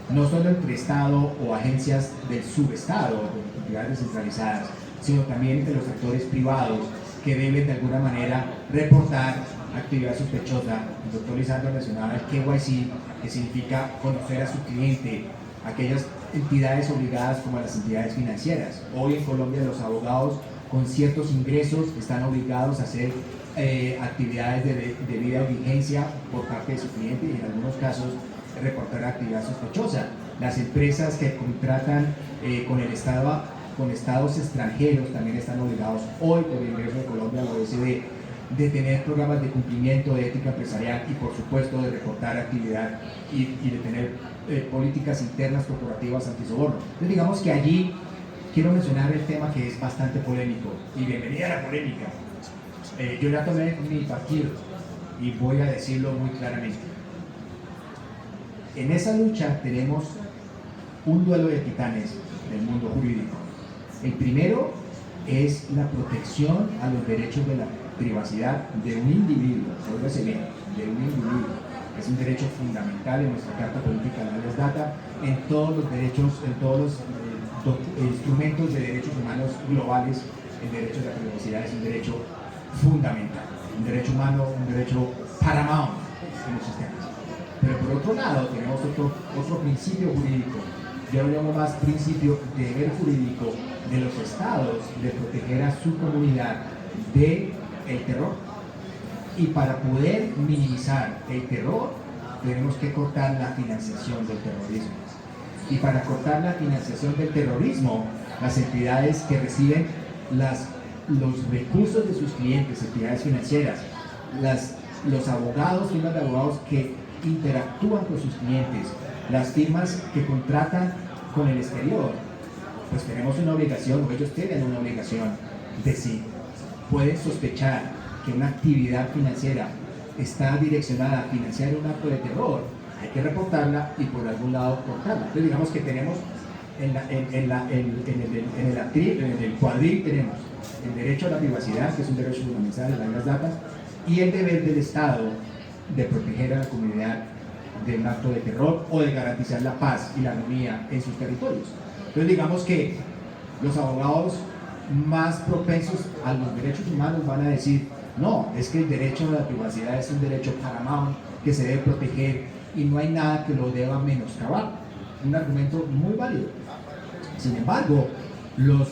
Speaker 3: no solo entre Estado o agencias del subestado, entidades descentralizadas, sino también entre los actores privados que deben de alguna manera reportar actividad sospechosa. El doctor Lisandro mencionaba el KYC, que significa conocer a su cliente, aquellas entidades obligadas como las entidades financieras. Hoy en Colombia los abogados con ciertos ingresos están obligados a hacer actividades de debida diligencia por parte de su cliente y en algunos casos reportar actividad sospechosa. Las empresas que contratan con estados extranjeros también están obligados hoy por el ingreso de Colombia a la OECD de tener programas de cumplimiento de ética empresarial y por supuesto de reportar actividad y de tener políticas internas corporativas antisoborno. Entonces digamos que allí quiero mencionar el tema que es bastante polémico, y bienvenida a la polémica. Yo ya tomé mi partido y voy a decirlo muy claramente. En esa lucha tenemos un duelo de titanes del mundo jurídico. El primero es la protección a los derechos de la privacidad de un individuo, óigase bien, de un individuo. Es un derecho fundamental en nuestra Carta Política de Habeas Data, en todos los derechos, en todos los instrumentos de derechos humanos globales. El derecho de la privacidad es un derecho fundamental, un derecho humano, un derecho paramount en los sistemas. Pero por otro lado tenemos otro principio jurídico, yo lo llamo más principio de deber jurídico de los estados de proteger a su comunidad del terror. Y para poder minimizar el terror tenemos que cortar la financiación del terrorismo. Y para cortar la financiación del terrorismo, las entidades que reciben los recursos de sus clientes, entidades financieras, los abogados, firmas de abogados que interactúan con sus clientes, las firmas que contratan con el exterior, pues tenemos una obligación, o ellos tienen una obligación de si pueden sospechar que una actividad financiera está direccionada a financiar un acto de terror, hay que reportarla y por algún lado cortarla. Entonces digamos que tenemos En el cuadril tenemos el derecho a la privacidad, que es un derecho fundamental de las datas, y el deber del Estado de proteger a la comunidad de un acto de terror o de garantizar la paz y la armonía en sus territorios. Entonces digamos que los abogados más propensos a los derechos humanos van a decir, no, es que el derecho a la privacidad es un derecho paramount que se debe proteger y no hay nada que lo deba menoscabar. Un argumento muy válido. Sin embargo, los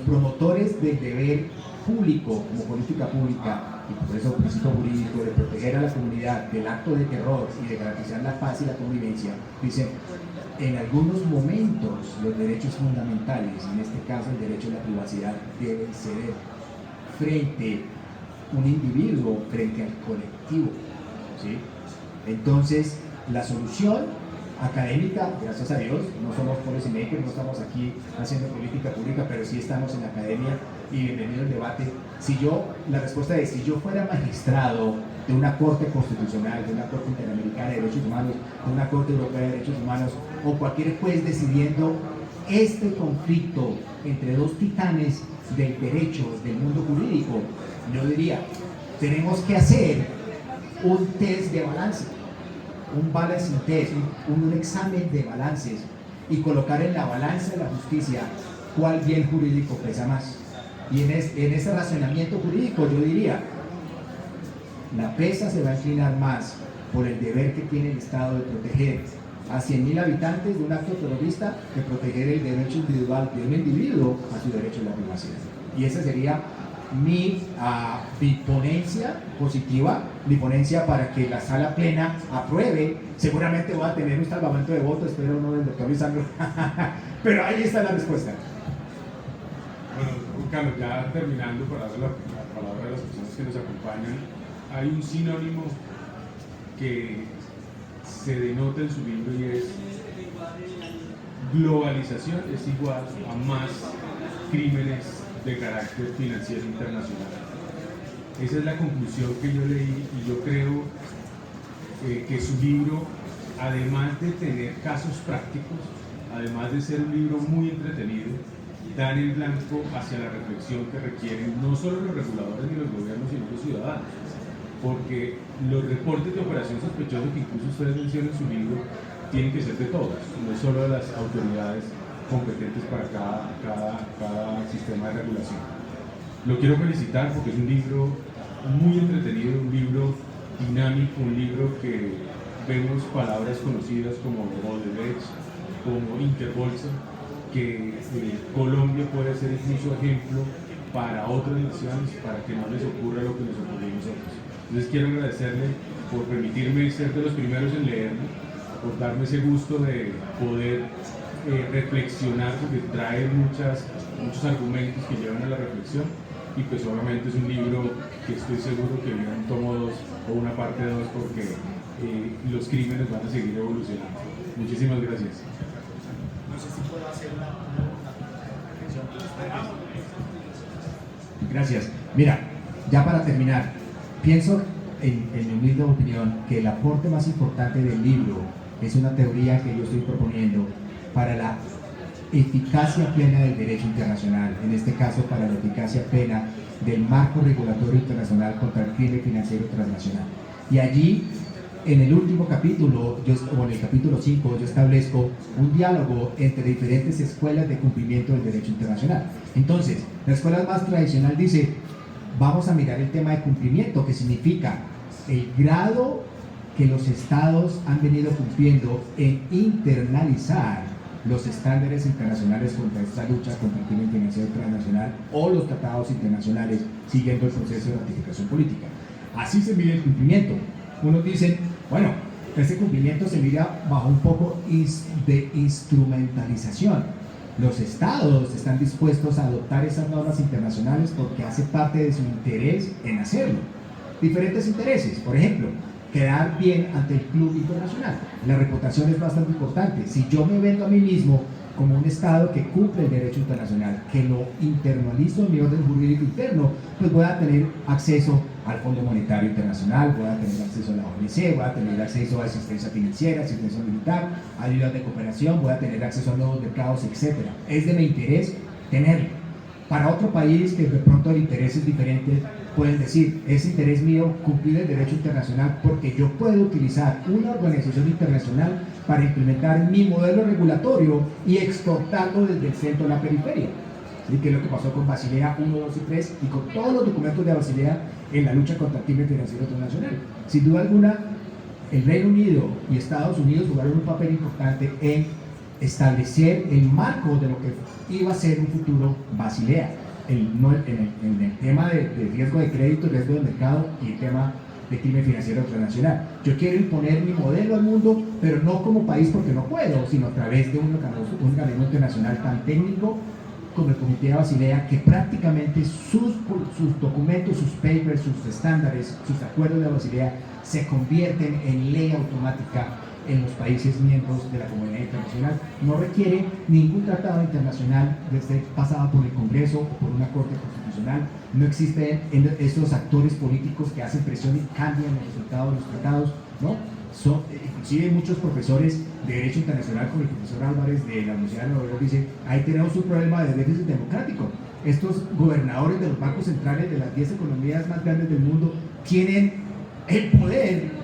Speaker 3: promotores del deber público como política pública, y por eso el principio jurídico de proteger a la comunidad del acto de terror y de garantizar la paz y la convivencia, dicen, en algunos momentos los derechos fundamentales, en este caso el derecho a la privacidad, deben ceder frente a un individuo, frente al colectivo, ¿sí? Entonces, la solución académica, gracias a Dios, no somos policy makers, no estamos aquí haciendo política pública, pero sí estamos en la academia y bienvenido al debate. La respuesta es, si yo fuera magistrado de una corte constitucional, de una corte interamericana de derechos humanos, de una corte europea de derechos humanos, o cualquier juez decidiendo este conflicto entre dos titanes del derecho, del mundo jurídico, yo diría, tenemos que hacer un test de balance, un balancing test, un examen de balances y colocar en la balanza de la justicia cuál bien jurídico pesa más. Y en ese razonamiento jurídico yo diría, la pesa se va a inclinar más por el deber que tiene el Estado de proteger a 100.000 habitantes de un acto terrorista que proteger el derecho individual de un individuo a su derecho a la privacidad. Y esa sería mi ponencia positiva, mi ponencia para que la sala plena apruebe. Seguramente voy a tener un salvamento de votos, espero no del doctor Lisandro, pero ahí está la respuesta.
Speaker 2: Bueno, Carlos, ya terminando para darle la palabra a las personas que nos acompañan, hay un sinónimo que se denota en su libro y es globalización es igual a más crímenes de carácter financiero internacional. Esa es la conclusión que yo leí y yo creo que su libro, además de tener casos prácticos, además de ser un libro muy entretenido, dan el blanco hacia la reflexión que requieren no solo los reguladores ni los gobiernos, sino los ciudadanos. Porque los reportes de operación sospechosa que incluso ustedes mencionan en su libro tienen que ser de todos, no solo de las autoridades competentes para cada sistema de regulación. Lo quiero felicitar porque es un libro muy entretenido, un libro dinámico, un libro que vemos palabras conocidas como Odebrecht, como Interbolsa, que Colombia puede ser incluso ejemplo para otras naciones, para que no les ocurra lo que nos ocurrió a nosotros. Entonces quiero agradecerle por permitirme ser de los primeros en leerlo, por darme ese gusto de poder reflexionar, porque trae muchos argumentos que llevan a la reflexión, y pues obviamente es un libro que estoy seguro que viene un tomo 2 o una parte 2 porque los crímenes van a seguir evolucionando. Muchísimas gracias.
Speaker 3: No sé si puedo hacer una reflexión. Gracias. Mira, ya para terminar, pienso en mi humilde opinión que el aporte más importante del libro es una teoría que yo estoy proponiendo para la eficacia plena del derecho internacional, en este caso para la eficacia plena del marco regulatorio internacional contra el crimen financiero transnacional. Y allí, en el último capítulo, o en el capítulo 5, yo establezco un diálogo entre diferentes escuelas de cumplimiento del derecho internacional. Entonces, la escuela más tradicional dice, vamos a mirar el tema de cumplimiento, que significa el grado que los estados han venido cumpliendo en internalizar los estándares internacionales contra esta lucha contra el crimen financiero transnacional o los tratados internacionales siguiendo el proceso de ratificación política. Así se mide el cumplimiento. Unos dicen, bueno, este cumplimiento se mira bajo un poco de instrumentalización. Los estados están dispuestos a adoptar esas normas internacionales porque hace parte de su interés en hacerlo. Diferentes intereses, por ejemplo, quedar bien ante el club internacional. La reputación es bastante importante. Si yo me vendo a mí mismo como un Estado que cumple el derecho internacional, que lo internalizo en mi orden jurídico interno, pues voy a tener acceso al Fondo Monetario Internacional, voy a tener acceso a la OMC, voy a tener acceso a asistencia financiera, asistencia militar, ayudas de cooperación, voy a tener acceso a nuevos mercados, etc. Es de mi interés tenerlo. Para otro país que de pronto el interés es diferente, pueden decir, es interés mío cumplir el derecho internacional porque yo puedo utilizar una organización internacional para implementar mi modelo regulatorio y exportarlo desde el centro a la periferia. ¿Sí? Que es lo que pasó con Basilea 1, 2 y 3 y con todos los documentos de Basilea en la lucha contra el crimen financiero internacional. Sin duda alguna, el Reino Unido y Estados Unidos jugaron un papel importante en establecer el marco de lo que iba a ser un futuro Basilea, en el tema de riesgo de crédito, riesgo de mercado y el tema de crimen financiero internacional. Yo quiero imponer mi modelo al mundo, pero no como país porque no puedo, sino a través de un organismo internacional tan técnico como el Comité de Basilea, que prácticamente sus documentos, sus papers, sus estándares, sus acuerdos de Basilea se convierten en ley automática en los países miembros de la comunidad internacional. No requiere ningún tratado internacional desde pasado por el Congreso o por una Corte Constitucional. No existen esos actores políticos que hacen presión y cambian los resultados de los tratados, ¿no? Inclusive muchos profesores de Derecho Internacional, como el profesor Álvarez de la Universidad de Nueva York, dice, ahí tenemos un problema de déficit democrático. Estos gobernadores de los bancos centrales de las 10 economías más grandes del mundo tienen el poder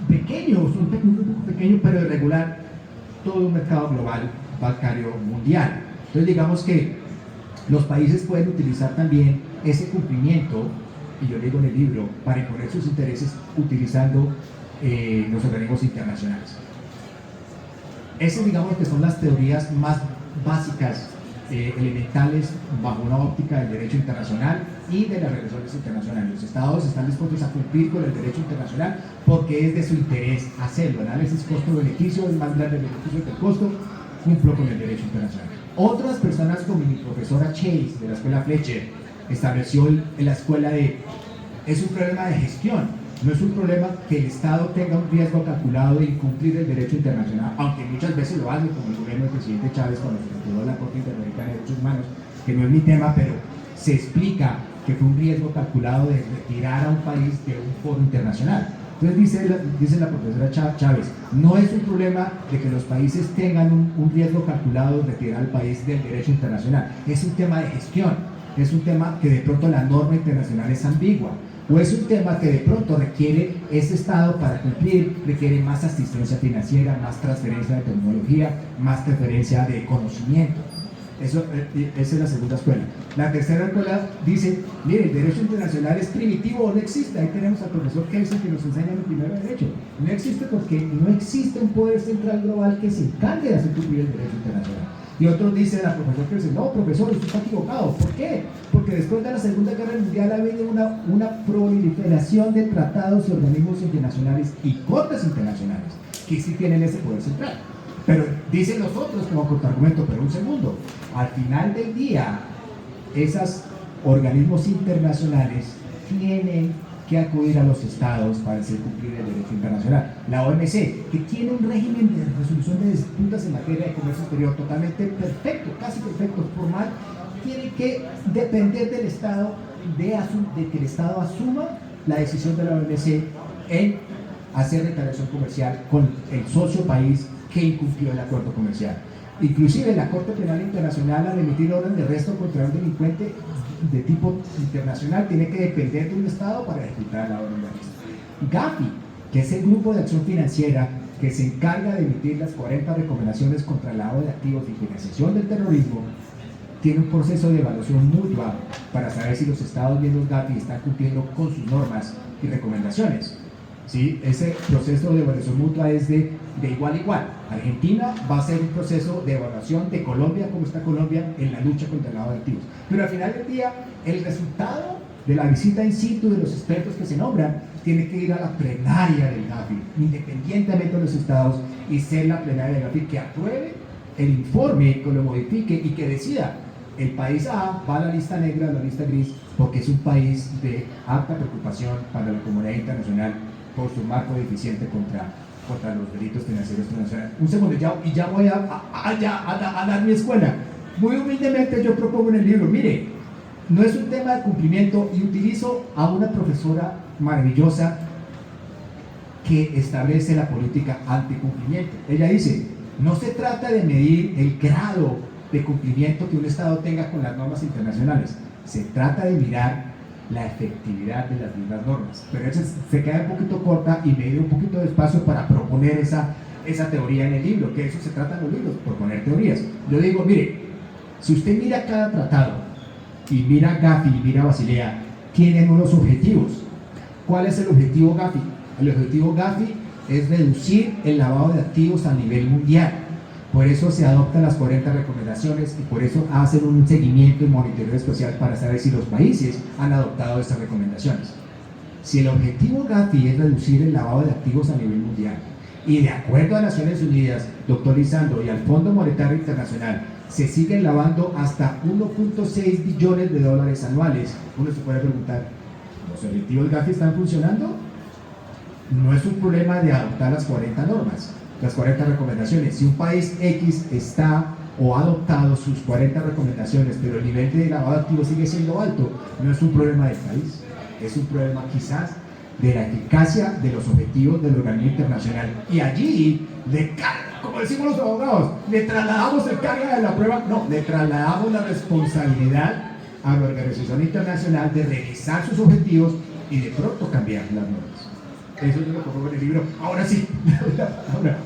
Speaker 3: pequeño, un grupo pequeño, pero de regular todo un mercado global bancario mundial. Entonces digamos que los países pueden utilizar también ese cumplimiento, y yo digo en el libro, para imponer sus intereses utilizando los organismos internacionales. Esas digamos que son las teorías más básicas, elementales, bajo una óptica del derecho internacional y de las relaciones internacionales. Los estados están dispuestos a cumplir con el derecho internacional porque es de su interés hacerlo. Análisis costo-beneficio, es más grande el beneficio que el costo, cumplo con el derecho internacional. Otras personas como mi profesora Chase de la escuela Fletcher estableció en la escuela es un problema de gestión. No es un problema que el Estado tenga un riesgo calculado de incumplir el derecho internacional, aunque muchas veces lo hace, como el gobierno del presidente Chávez cuando se retiró la Corte Interamericana de Derechos Humanos, que no es mi tema, pero se explica que fue un riesgo calculado de retirar a un país de un foro internacional. Entonces dice la profesora Chávez, no es un problema de que los países tengan un riesgo calculado de retirar al país del derecho internacional, es un tema de gestión, es un tema que de pronto la norma internacional es ambigua, o es un tema que de pronto requiere ese Estado para cumplir, requiere más asistencia financiera, más transferencia de tecnología, más transferencia de conocimiento. Esa es la segunda escuela. La tercera escuela dice, mire, el derecho internacional es primitivo o no existe. Ahí tenemos al profesor Kelsen que nos enseña en el primer derecho. No existe porque no existe un poder central global que se encargue de hacer cumplir el derecho internacional. Y otros dicen al profesor Kelsen, no, profesor, usted está equivocado. ¿Por qué? Porque después de la Segunda Guerra Mundial ha habido una proliferación de tratados y organismos internacionales y cortes internacionales que sí tienen ese poder central. Pero dicen los otros como contraargumento, pero un segundo, al final del día, esos organismos internacionales tienen que acudir a los estados para hacer cumplir el derecho internacional. La OMC, que tiene un régimen de resolución de disputas en materia de comercio exterior totalmente perfecto, casi perfecto, formal, tiene que depender del Estado, de que el Estado asuma la decisión de la OMC en hacer retaliación comercial con el socio país que incumplió el acuerdo comercial. Inclusive la Corte Penal Internacional al emitir orden de arresto contra un delincuente de tipo internacional tiene que depender de un Estado para ejecutar la orden de arresto. Gafi, que es el grupo de acción financiera que se encarga de emitir las 40 recomendaciones contra el lavado de activos y financiación del terrorismo, tiene un proceso de evaluación mutua para saber si los Estados miembros Gafi están cumpliendo con sus normas y recomendaciones. ¿Sí? Ese proceso de evaluación mutua es de igual a igual. Argentina va a hacer un proceso de evaluación de Colombia, como está Colombia en la lucha contra el lavado de activos. Pero al final del día, el resultado de la visita in situ de los expertos que se nombran tiene que ir a la plenaria del Gafi, independientemente de los estados, y ser la plenaria del Gafi que apruebe el informe, que lo modifique y que decida. El país A va a la lista negra, a la lista gris, porque es un país de alta preocupación para la comunidad internacional por su marco deficiente contra los delitos financieros internacionales. Un segundo, ya voy a dar mi escuela. Muy humildemente yo propongo en el libro, mire,
Speaker 4: no es un tema de cumplimiento, y utilizo a una profesora maravillosa que establece la política anticumplimiento. Ella dice, no se trata de medir el grado de cumplimiento que un Estado tenga con las normas internacionales, se trata de mirar la efectividad de las mismas normas. Pero eso se queda un poquito corta y me dio un poquito de espacio para proponer esa teoría en el libro, que eso se trata en los libros, proponer teorías. Yo digo, mire, si usted mira cada tratado y mira Gafi y mira Basilea, tienen unos objetivos. ¿Cuál es el objetivo Gafi? El objetivo Gafi es reducir el lavado de activos a nivel mundial. Por eso se adoptan las 40 recomendaciones y por eso hacen un seguimiento y monitoreo especial para saber si los países han adoptado estas recomendaciones. Si el objetivo Gafi es reducir el lavado de activos a nivel mundial y de acuerdo a Naciones Unidas, doctor Lisandro, y al Fondo Monetario Internacional, se siguen lavando hasta 1.6 billones de dólares anuales, uno se puede preguntar, ¿los objetivos Gafi están funcionando? No es un problema de adoptar las 40 normas, las 40 recomendaciones. Si un país X está o ha adoptado sus 40 recomendaciones, pero el nivel de lavado de activos sigue siendo alto, no es un problema del país, es un problema quizás de la eficacia de los objetivos del organismo internacional. Y allí, como decimos los abogados, le trasladamos el carga de la prueba, no, le trasladamos la responsabilidad a la organización internacional de revisar sus objetivos y de pronto cambiar las normas. Eso yo lo pongo en el libro. Ahora sí. Ahora.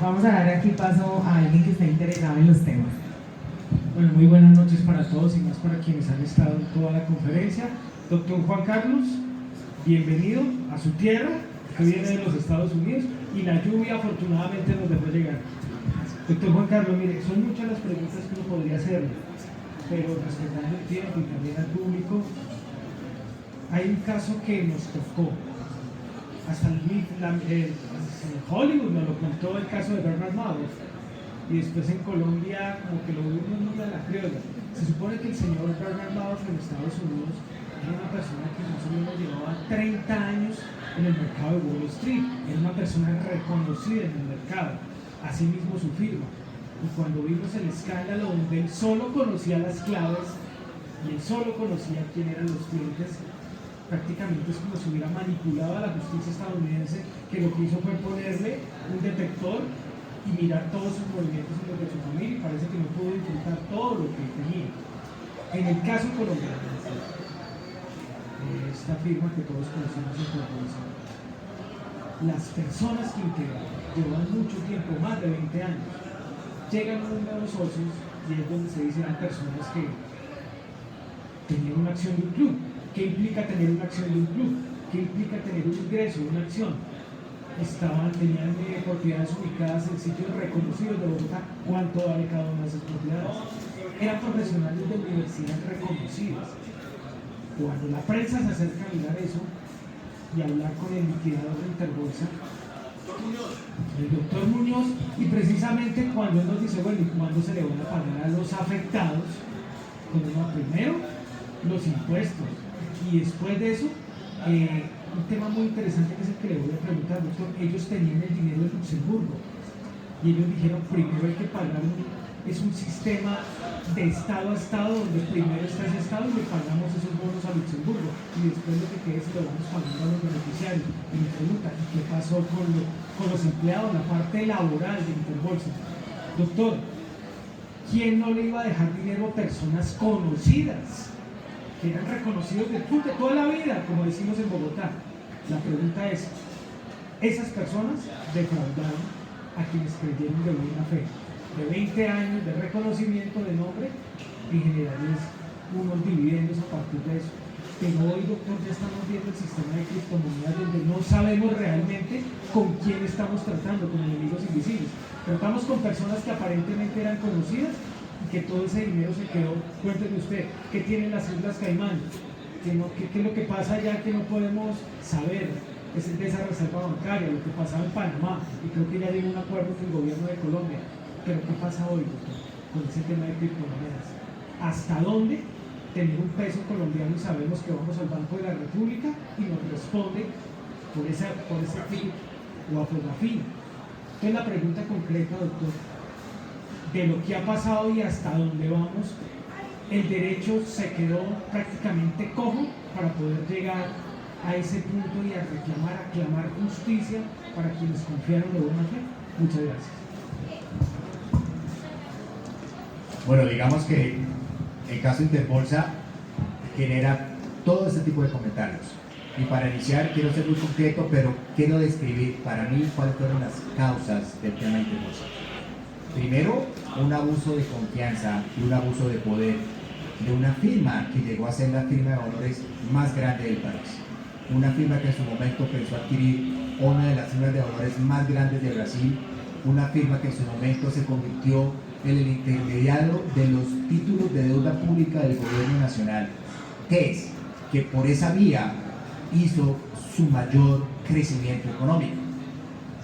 Speaker 1: Vamos a dar aquí paso a alguien que está interesado en los temas.
Speaker 5: Bueno, muy buenas noches para todos y más para quienes han estado en toda la conferencia. Doctor Juan Carlos, bienvenido a su tierra, que viene de los Estados Unidos, y la lluvia afortunadamente nos dejó llegar. Doctor Juan Carlos, mire, son muchas las preguntas que uno podría hacerle, pero respetando el tiempo y también al público, hay un caso que nos tocó. Hasta Hollywood nos lo contó, el caso de Bernard Madoff, y después en Colombia como que lo vimos muy a la criolla. Se supone que el señor Bernard Madoff en Estados Unidos era una persona que más o menos llevaba 30 años en el mercado de Wall Street, era una persona reconocida en el mercado, así mismo su firma. Y cuando vimos el escándalo donde él solo conocía las claves y él solo conocía quién eran los clientes, prácticamente es como si hubiera manipulado a la justicia estadounidense, que lo que hizo fue ponerle un detector y mirar todos sus movimientos y los de su familia, y parece que no pudo disfrutar todo lo que tenía. En el caso colombiano, esta firma que todos conocemos en Colombia, las personas que integran llevan mucho tiempo, más de 20 años, llegan a unos nuevos socios y es donde se dice eran personas que tenían una acción de un club. ¿Qué implica tener una acción de un club? ¿Qué implica tener un ingreso, una acción? Tenían propiedades ubicadas en sitios reconocidos de Bogotá. ¿Cuánto vale cada una de esas propiedades? Eran profesionales de universidad reconocidos. Cuando la prensa se acerca a mirar eso y hablar con el liquidador de Interbolsa, el doctor Muñoz, y precisamente cuando él nos dice, bueno, ¿y cuándo se le van a pagar a los afectados? Primero, los impuestos. Y después de eso, un tema muy interesante que es el que le voy a preguntar, doctor. Ellos tenían el dinero de Luxemburgo y ellos dijeron, primero hay que pagar es un sistema de estado a estado, donde primero está ese estado y le pagamos esos bonos a Luxemburgo y después lo que quede se lo vamos pagando a los beneficiarios. Y me pregunta, ¿y qué pasó con los empleados, la parte laboral de Interbolsa? Doctor, ¿quién no le iba a dejar dinero a personas conocidas, que eran reconocidos de toda la vida, como decimos en Bogotá? La pregunta es, esas personas defraudaron a quienes creyeron de buena fe, de 20 años de reconocimiento de nombre y generarles unos dividendos a partir de eso. Pero hoy, doctor, ya estamos viendo el sistema de criptomonedas donde no sabemos realmente con quién estamos tratando, con enemigos invisibles. Tratamos con personas que aparentemente eran conocidas y que todo ese dinero se quedó. Cuénteme usted, ¿qué tienen las Islas Caimán? ¿Qué es lo que pasa allá que no podemos saber? Es de esa reserva bancaria, lo que pasaba en Panamá, y creo que ya llegó un acuerdo con el gobierno de Colombia. Pero ¿qué pasa hoy, doctor, con ese tema de criptomonedas? ¿Hasta dónde tener un peso colombiano y sabemos que vamos al Banco de la República y nos responde por ese clic o a Fogafín? Entonces la pregunta concreta, doctor, de lo que ha pasado y hasta dónde vamos, el derecho se quedó prácticamente cojo para poder llegar a ese punto y a reclamar, a clamar justicia para quienes confiaron de buena fe. Muchas gracias.
Speaker 3: Bueno, digamos que el caso Interbolsa genera todo este tipo de comentarios. Y para iniciar quiero ser muy concreto, pero quiero describir para mí cuáles fueron las causas del tema Interbolsa. Primero, un abuso de confianza y un abuso de poder de una firma que llegó a ser la firma de valores más grande del país. Una firma que en su momento pensó adquirir una de las firmas de valores más grandes de Brasil, una firma que en su momento se convirtió en el intermediario de los títulos de deuda pública del gobierno nacional, que es que por esa vía hizo su mayor crecimiento económico.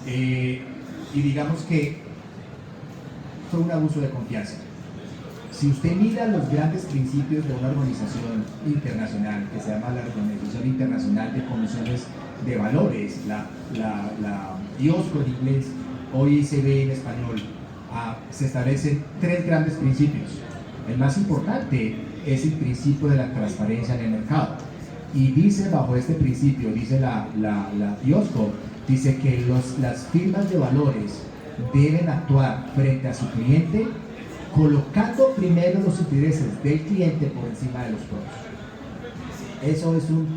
Speaker 3: Y digamos que fue un abuso de confianza. Si usted mira los grandes principios de una organización internacional que se llama la Organización Internacional de Comisiones de Valores, la IOSCO en inglés, OICV en español, se establecen tres grandes principios. El más importante es el principio de la transparencia en el mercado. Y dice, bajo este principio, dice la IOSCO, dice que las firmas de valores deben actuar frente a su cliente colocando primero los intereses del cliente por encima de los propios. Eso es un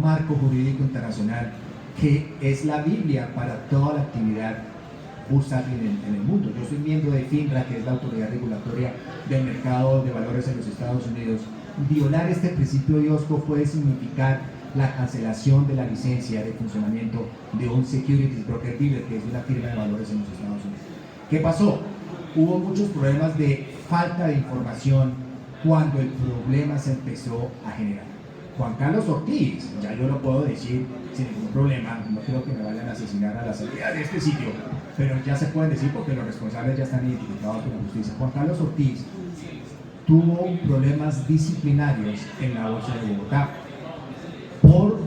Speaker 3: marco jurídico internacional que es la Biblia para toda la actividad bursátil en el mundo. Yo soy miembro de FINRA, que es la autoridad regulatoria del mercado de valores en los Estados Unidos. Violar este principio de IOSCO puede significar la cancelación de la licencia de funcionamiento de un securities broker dealer, que es una firma de valores en los Estados Unidos. ¿Qué pasó? Hubo muchos problemas de falta de información cuando el problema se empezó a generar. Juan Carlos Ortiz, ya yo lo puedo decir sin ningún problema, no creo que me vayan a asesinar a la salida de este sitio, pero ya se pueden decir porque los responsables ya están identificados por la justicia. Juan Carlos Ortiz tuvo problemas disciplinarios en la Bolsa de Bogotá por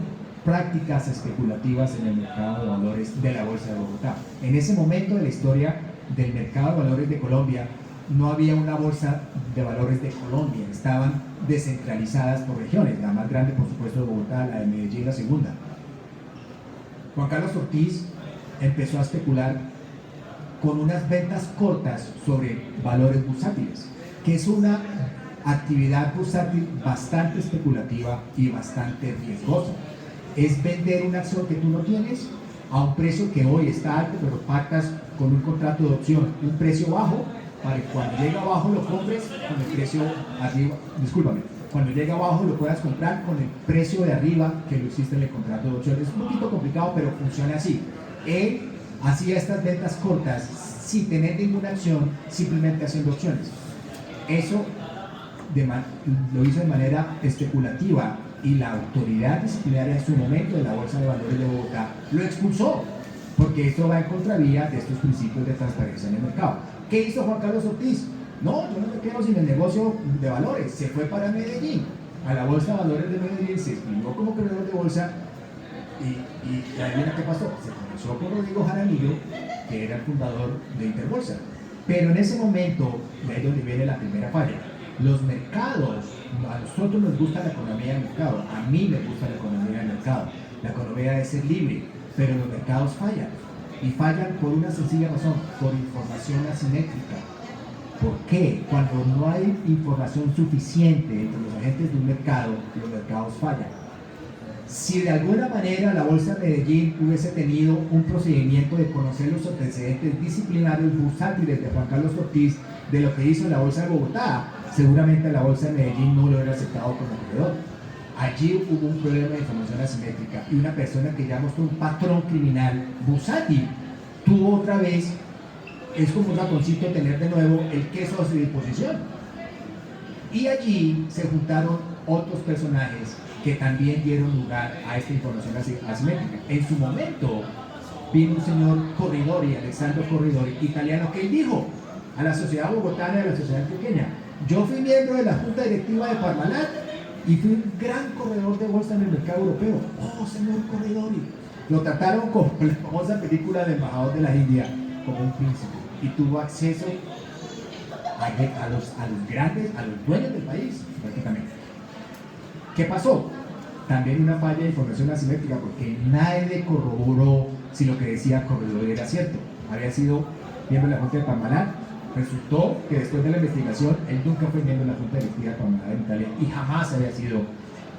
Speaker 3: prácticas especulativas en el mercado de valores de la Bolsa de Bogotá. En ese momento de la historia del mercado de valores de Colombia no había una bolsa de valores de Colombia, estaban descentralizadas por regiones, la más grande por supuesto de Bogotá, la de Medellín, la segunda. Juan Carlos Ortiz empezó a especular con unas ventas cortas sobre valores bursátiles, que es una actividad bursátil bastante especulativa y bastante riesgosa. Es vender una acción que tú no tienes a un precio que hoy está alto, pero pactas con un contrato de opción, un precio bajo, para que cuando llega abajo lo compres con el precio arriba, cuando llega abajo lo puedas comprar con el precio de arriba que lo hiciste en el contrato de opción. Es un poquito complicado, pero funciona así. Él hacía estas ventas cortas sin tener ninguna acción, simplemente haciendo opciones. Eso lo hizo de manera especulativa y la autoridad disciplinaria en su momento de la Bolsa de Valores de Bogotá lo expulsó, porque esto va en contravía de estos principios de transparencia en el mercado. ¿Qué hizo Juan Carlos Ortiz? No, yo no me quedo sin el negocio de valores. Se fue para Medellín, a la Bolsa de Valores de Medellín, se inscribió como corredor de bolsa y adivina qué pasó. Se comenzó con Rodrigo Jaramillo, que era el fundador de Interbolsa. Pero en ese momento, de ahí donde viene la primera falla, los mercados, a nosotros nos gusta la economía del mercado, a mí me gusta la economía del mercado, la economía debe ser libre, pero los mercados fallan, y fallan por una sencilla razón, por información asimétrica. ¿Por qué? Cuando no hay información suficiente entre los agentes de un mercado, los mercados fallan. Si de alguna manera la Bolsa de Medellín hubiese tenido un procedimiento de conocer los antecedentes disciplinarios bursátiles de Juan Carlos Ortiz de lo que hizo la Bolsa de Bogotá, seguramente la Bolsa de Medellín no lo hubiera aceptado como corredor. Allí hubo un problema de información asimétrica y una persona que ya mostró un patrón criminal bursátil tuvo otra vez, es como un ratoncito tener de nuevo el queso a su disposición. Y allí se juntaron otros personajes que también dieron lugar a esta información asimétrica. En su momento vino un señor Corridori, Alessandro Corridori, italiano, que él dijo a la sociedad bogotana y a la sociedad antioqueña: yo fui miembro de la junta directiva de Parmalat y fui un gran corredor de bolsa en el mercado europeo. Oh, señor Corridori. Lo trataron como la famosa película del embajador de la India, como un príncipe, y tuvo acceso
Speaker 4: a los grandes, a los dueños del país, prácticamente. ¿Qué pasó? También una falla de información asimétrica, porque nadie corroboró si lo que decía Corredor era cierto. Había sido miembro de la Junta de Parmalat. Resultó que después de la investigación, él nunca fue miembro de la Junta Directiva de Parmalat en Italia y jamás había sido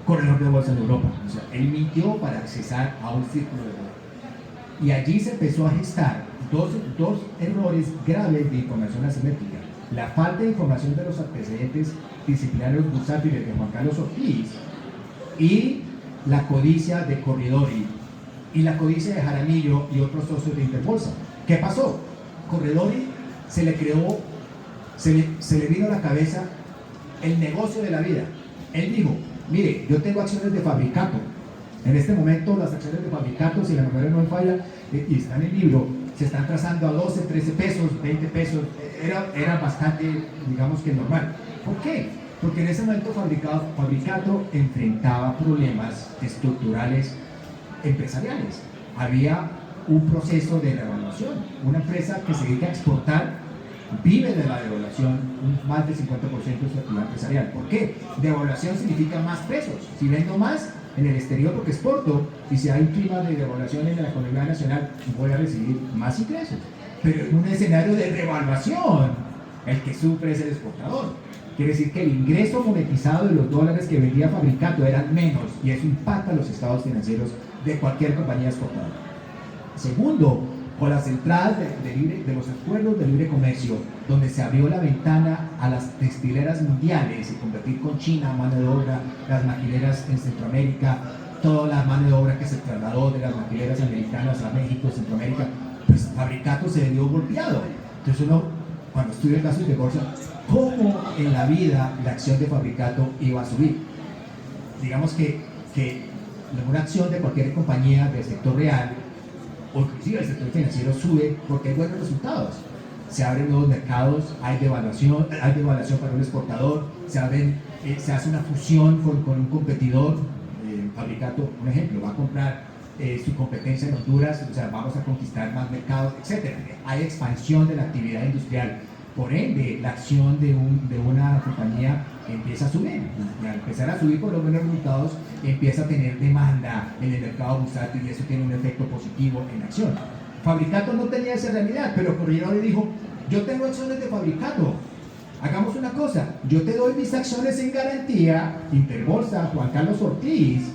Speaker 4: corredor de bolsa en Europa. O sea, él mintió para accesar a un círculo de poder. Y allí se empezó a gestar dos errores graves de información asimétrica. La falta de información de los antecedentes disciplinarios bursátiles de Juan Carlos Ortiz y la codicia de Corredori y la codicia de Jaramillo y otros socios de Interbolsa. ¿Qué pasó? Corredori se le vino a la cabeza el negocio de la vida. Él dijo, mire, yo tengo acciones de Fabricato. En este momento las acciones de Fabricato, si la memoria no me falla, y está en el libro, se están trazando a 12, 13 pesos, 20 pesos. Era bastante, digamos que normal. ¿Por qué? Porque en ese momento Fabricato enfrentaba problemas estructurales empresariales. Había un proceso de revaluación. Una empresa que se dedica a exportar vive de la devaluación, más del 50% de su actividad empresarial. ¿Por qué? Devaluación significa más pesos. Si vendo más en el exterior porque exporto, y si hay un clima de devaluación en la economía nacional, voy a recibir más ingresos. Pero en un escenario de revaluación, el que sufre es el exportador. Quiere decir que el ingreso monetizado de los dólares que vendía Fabricato eran menos, y eso impacta los estados financieros de cualquier compañía exportadora. Segundo, con las entradas de los acuerdos de libre comercio, donde se abrió la ventana a las textileras mundiales y competir con China, mano de obra, las maquileras en Centroamérica, toda la mano de obra que se trasladó de las maquileras americanas a México, Centroamérica, pues Fabricato se vio golpeado. Entonces uno, cuando estudia el caso de bolsa, ¿cómo en la vida la acción de Fabricato iba a subir? Digamos que una acción de cualquier compañía del sector real, o inclusive el sector financiero, sube porque hay buenos resultados. Se abren nuevos mercados, hay devaluación para un exportador, se hace una fusión con un competidor. Fabricato, un ejemplo, va a comprar su competencia en Honduras, o sea, vamos a conquistar más mercados, etc. Hay expansión de la actividad industrial. Por ende, la acción de una compañía empieza a subir, y al empezar a subir con los buenos resultados, empieza a tener demanda en el mercado bursátil y eso tiene un efecto positivo en la acción. Fabricato no tenía esa realidad, pero Corredor dijo, yo tengo acciones de Fabricato, hagamos una cosa, yo te doy mis acciones en garantía, Interbolsa, Juan Carlos Ortiz,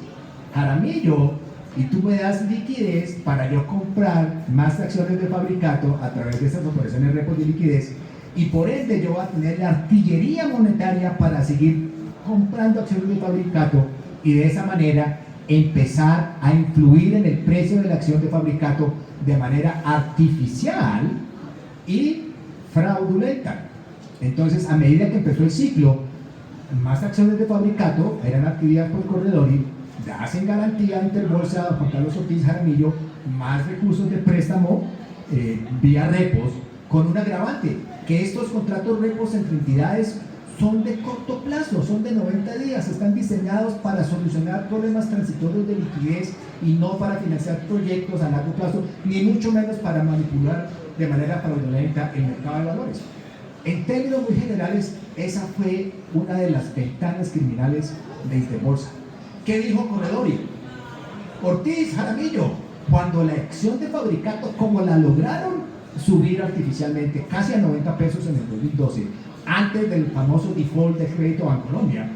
Speaker 4: Jaramillo, y tú me das liquidez para yo comprar más acciones de Fabricato a través de esas operaciones repos de liquidez, y por ende yo voy a tener la artillería monetaria para seguir comprando acciones de Fabricato y de esa manera empezar a influir en el precio de la acción de Fabricato de manera artificial y fraudulenta. Entonces, a medida que empezó el ciclo, más acciones de Fabricato eran adquiridas por Corredori, dadas en garantía a Interbolsa, Juan Carlos Ortiz, Jaramillo, más recursos de préstamo vía repos, con un agravante, que estos contratos repos entre entidades son de corto plazo, son de 90 días, están diseñados para solucionar problemas transitorios de liquidez y no para financiar proyectos a largo plazo, ni mucho menos para manipular de manera fraudulenta el mercado de valores. En términos muy generales, esa fue una de las ventanas criminales de Interbolsa. ¿Qué dijo Corredori? Ortiz, Jaramillo, cuando la acción de Fabricato, como la lograron subir artificialmente casi a 90 pesos en el 2012, antes del famoso default de Crédito Bancolombia,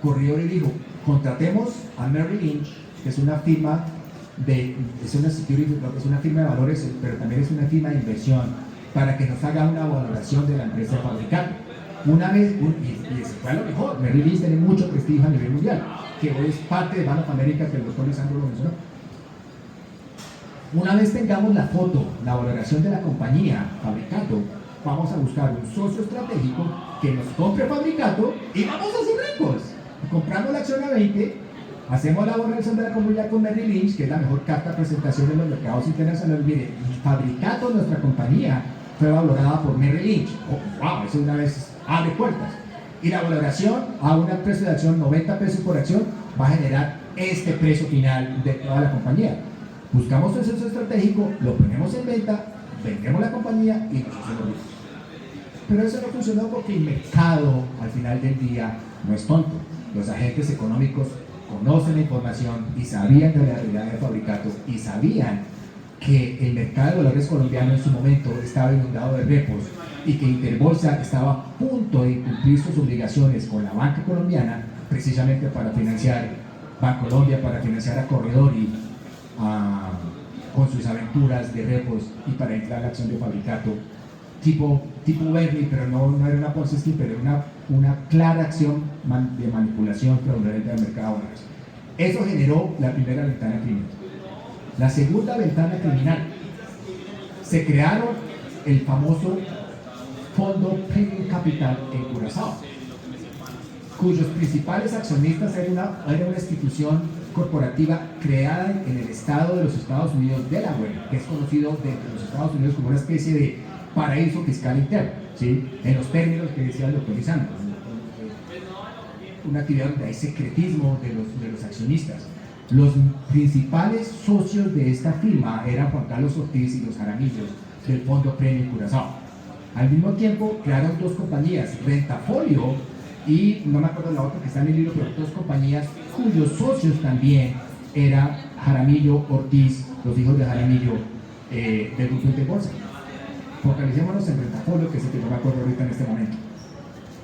Speaker 4: Corredori dijo, contratemos a Merrill Lynch, que es una firma de valores, pero también es una firma de inversión, para que nos haga una valoración de la empresa de Fabricato. Una vez, y se fue a lo mejor, Merrill Lynch tiene mucho prestigio a nivel mundial, que hoy es parte de Bank of America, que el doctor Lisandro lo mencionó. Una vez tengamos la foto, la valoración de la compañía Fabricato, vamos a buscar un socio estratégico que nos compre Fabricato y vamos a ser ricos. Compramos la acción a 20, hacemos la valoración de la compañía con Merrill Lynch, que es la mejor carta de presentación de los mercados internacionales. Mire, Fabricato, nuestra compañía, fue valorada por Merrill Lynch. Oh, wow, eso una vez abre puertas. Y la valoración a un precio de acción, 90 pesos por acción, va a generar este precio final de toda la compañía. Buscamos un socio estratégico, lo ponemos en venta, vendemos la compañía y nos hacemos ricos. Pero eso no funcionó porque el mercado, al final del día, no es tonto. Los agentes económicos conocen la información y sabían de la realidad del fabricato y sabían que el mercado de valores colombiano en su momento estaba inundado de repos y que Interbolsa estaba a punto de incumplir sus obligaciones con la banca colombiana, precisamente para financiar Bancolombia, para financiar a Corredori con sus aventuras de repos y para entrar a la acción de fabricato tipo Bernie, pero no era una Ponzi Scheme, pero era una clara acción de manipulación fraudulenta del mercado. Eso generó la primera ventana criminal. La segunda ventana criminal, se crearon el famoso Fondo Premium Capital en Curazao, cuyos principales accionistas era una institución corporativa creada en el estado de los Estados Unidos, Delaware, que es conocido dentro de los Estados Unidos como una especie de paraíso fiscal interno, ¿sí? En los términos que decía el doctor Lisandro, una actividad donde hay secretismo de los accionistas. Los principales socios de esta firma eran Juan Carlos Ortiz y los Jaramillos del Fondo Premium Curazao. Al mismo tiempo crearon dos compañías, Rentafolio y no me acuerdo la otra que está en el libro, pero dos compañías cuyos socios también era Jaramillo, Ortiz, los hijos de Jaramillo del grupo Interbolsa. Focalicémonos en Rentafolio, que es el que no me acuerdo ahorita en este momento.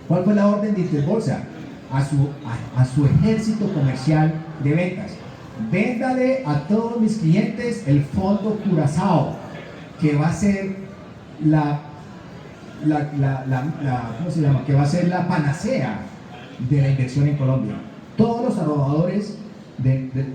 Speaker 4: ¿Cuál fue la orden de Interbolsa? A su ejército comercial de ventas. Véndale a todos mis clientes el Fondo Curazao, que va a ser ¿cómo se llama? Que va a ser la panacea de la inversión en Colombia. Todos los ahorradores,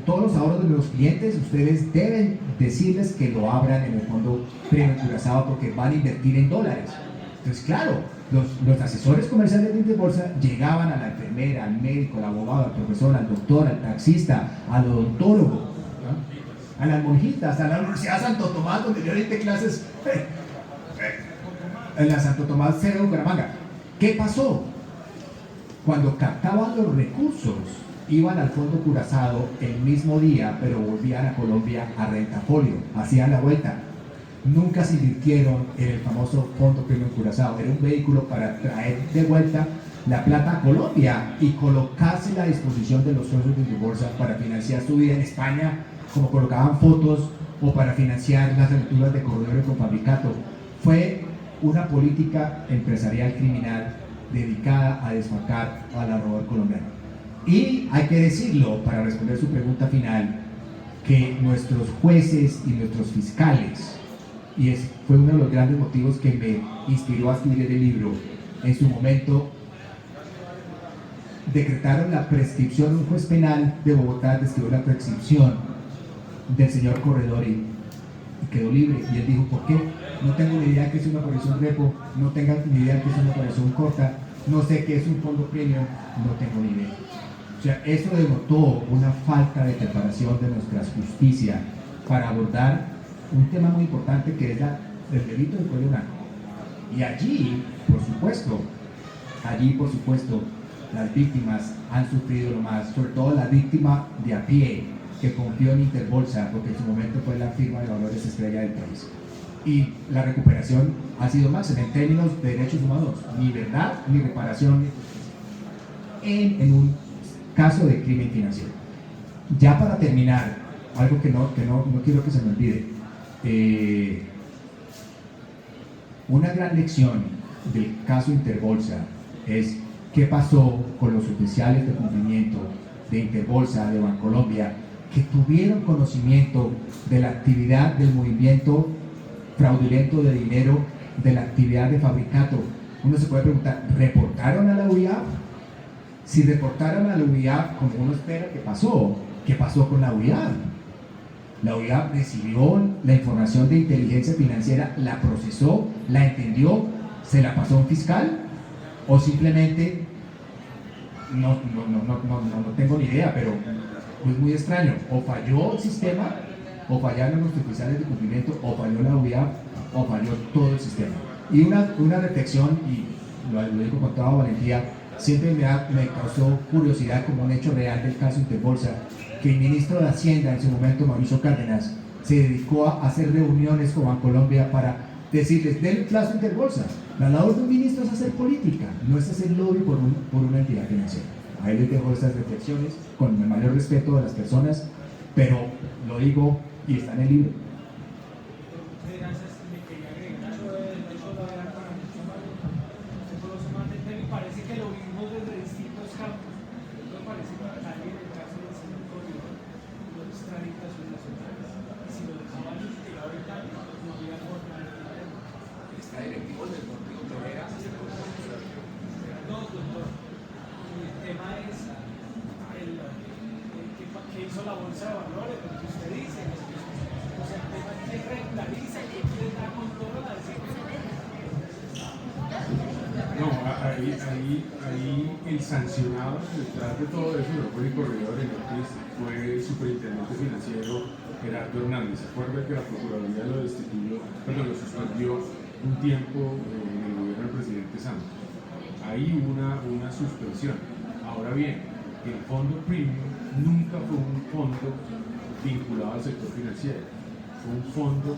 Speaker 4: todos los ahorros de los clientes, ustedes deben decirles que lo abran en el Fondo Premium Curazao porque van a invertir en dólares. Entonces, claro, los asesores comerciales de Interbolsa llegaban a la enfermera, al médico, al abogado, al profesor, al doctor, al taxista, al odontólogo, ¿no? A las monjitas, a la Universidad Santo Tomás, donde yo dicté clases en la Santo Tomás C de Bucaramanga. ¿Qué pasó? Cuando captaban los recursos, iban al Fondo Curazao el mismo día, pero volvían a Colombia a Rentafolio, hacían la vuelta. Nunca se invirtieron en el famoso Fondo Premium Curazao. Era un vehículo para traer de vuelta la plata a Colombia y colocarse a la disposición de los socios de Interbolsa para financiar su vida en España, como colocaban fotos, o para financiar las aventuras de Corredori con Fabricato. Fue una política empresarial criminal dedicada a desfalcar al ahorrador colombiano. Y hay que decirlo, para responder su pregunta final, que nuestros jueces y nuestros fiscales, y fue uno de los grandes motivos que me inspiró a escribir el libro, en su momento decretaron la prescripción. Un juez penal de Bogotá describió la prescripción del señor Corredori y quedó libre. Y él dijo: ¿por qué? No tengo ni idea que es una operación repo, no tengo ni idea que es una operación corta, no sé qué es un fondo premium, no tengo ni idea. O sea, eso denotó una falta de preparación de nuestra justicia para abordar un tema muy importante que es el delito de cuello blanco. Y allí, por supuesto, las víctimas han sufrido lo más, sobre todo la víctima de a pie, que confió en Interbolsa, porque en su momento fue la firma de valores estrella del país. Y la recuperación ha sido máxima en términos de derechos humanos, ni verdad ni reparación en un caso de crimen financiero. Ya para terminar, algo que no quiero que se me olvide, una gran lección del caso Interbolsa es qué pasó con los oficiales de cumplimiento de Interbolsa, de Bancolombia, que tuvieron conocimiento de la actividad del movimiento fraudulento de dinero, de la actividad de Fabricato. Uno se puede preguntar, ¿reportaron a la UIAF? Si reportaron a la UIAF, como uno espera que pasó, ¿qué pasó con la UIAF? La OEA recibió la información de inteligencia financiera, la procesó, la entendió, se la pasó a un fiscal, o simplemente no tengo ni idea, pero es muy extraño. O falló el sistema, o fallaron los oficiales de cumplimiento, o falló la OEA, o falló todo el sistema. Y una reflexión, y lo digo con toda valentía, siempre me causó curiosidad como un hecho real del caso Interbolsa, que el ministro de Hacienda en su momento, Mauricio Cárdenas, se dedicó a hacer reuniones con Bancolombia para decirles, den plazo interbolsa. La labor de un ministro es hacer política, no es hacer lobby por una entidad financiera. Ahí les dejo estas reflexiones con el mayor respeto de las personas, pero lo digo y está en el libro.
Speaker 5: Me parece que lo vimos desde distintos campos. Me parece que en el caso del señor Corredor, los extraditas son nacionales. Si lo dejaban integrado en Italia, no había forma de tener.
Speaker 3: Está directivo del Partido Tolera.
Speaker 5: No, doctor. El tema es que hizo la bolsa de valores, lo que usted dice. O sea, el tema es que regulariza y que le da control a la decisión.
Speaker 2: No, ahí el sancionado detrás de todo eso no fue el corredor, fue el superintendente financiero Gerardo Hernández. ¿Se acuerda que la Procuraduría lo destituyó, pero lo suspendió un tiempo en el gobierno del presidente Santos? Ahí hubo una suspensión. Ahora bien, el fondo premium nunca fue un fondo vinculado al sector financiero, fue un fondo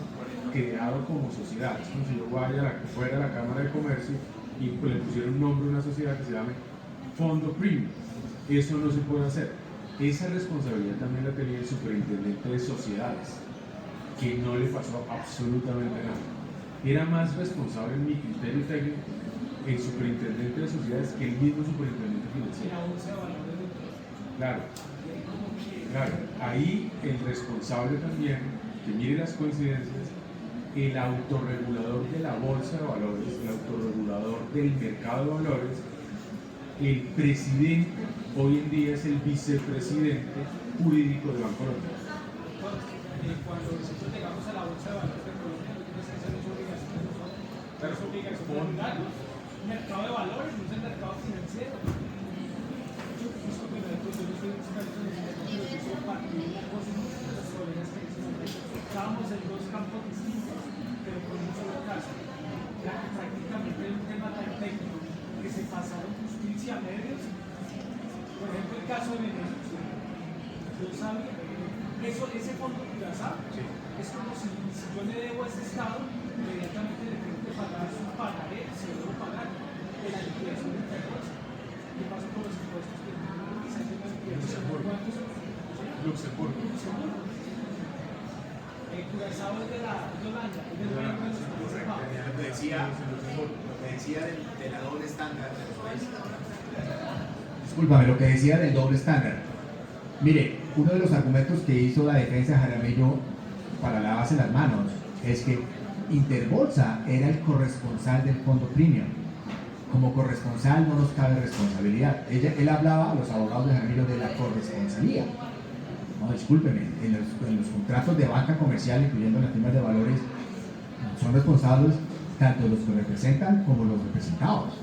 Speaker 2: creado como sociedad. Es como si yo fuera a la Cámara de Comercio y pues le pusieron un nombre a una sociedad que se llame Fondo Premium. Eso no se puede hacer. Esa responsabilidad también la tenía el superintendente de sociedades, que no le pasó absolutamente nada. Era más responsable, en mi criterio técnico, el superintendente de sociedades que el mismo superintendente financiero. Claro, claro. Ahí el responsable también, que mire las coincidencias, el autorregulador de la bolsa de valores, el autorregulador del mercado de valores, el presidente, hoy en día es el vicepresidente jurídico de Bancolombia.
Speaker 5: Cuando nosotros llegamos a la bolsa de valores de Colombia, lo que tienes que hacer es obligaciones. Las obligaciones del mercado de valores, no es el mercado financiero. Disculpen, yo no soy experto en el tema, pero yo soy parte de una cosa y las colegas que dicen, estábamos en dos campos distintos, pero con un solo caso. Ya que prácticamente es un tema tan técnico que se pasaron justicia a medios. Por ejemplo, el caso de Venezuela. Yo sabía, ese fondo Curazao es como si yo le debo a ese Estado, inmediatamente le tengo que pagar su pagaré, se lo debo pagar de la liquidación de interés. ¿Qué pasa con los impuestos que
Speaker 2: Luxemburgo.
Speaker 5: Curazao es de Holanda, es del Reino de los Países Bajos.
Speaker 3: Lo que decía de la doble estándar de los países.
Speaker 4: Discúlpame, lo que decía del doble estándar. Mire, uno de los argumentos que hizo la defensa de Jaramillo para lavarse las manos es que Interbolsa era el corresponsal del fondo premium. Como corresponsal no nos cabe responsabilidad. Él hablaba a los abogados de Jaramillo de la corresponsalía. No, discúlpeme, en los contratos de banca comercial, incluyendo las firmas de valores, son responsables tanto los que representan como los representados.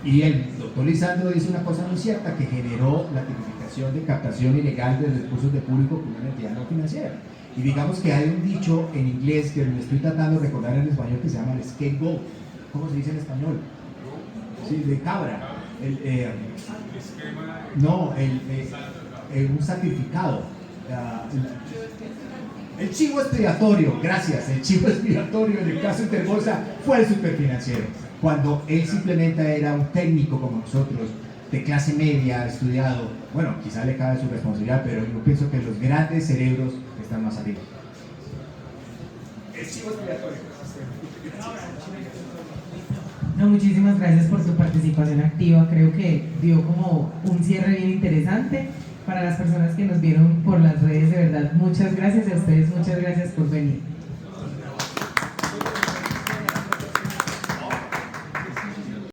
Speaker 4: Y el doctor Lisandro dice una cosa muy cierta, que generó la tipificación de captación ilegal de recursos de público por una entidad no financiera. Y digamos que hay un dicho en inglés que me estoy tratando de recordar en español que se llama el scapegoat. ¿Cómo se dice en español? Sí, de cabra. Un sacrificado. El chivo expiatorio, gracias, el chivo expiatorio en el caso Interbolsa fue el superfinanciero, cuando él simplemente era un técnico como nosotros, de clase media, estudiado. Bueno, quizá le cabe su responsabilidad, pero yo pienso que los grandes cerebros están más arriba.
Speaker 3: El chivo expiatorio.
Speaker 1: No, muchísimas gracias por tu participación activa. Creo que dio como un cierre bien interesante. Para las personas que nos vieron por las redes, de verdad, muchas gracias. A ustedes, muchas gracias por venir.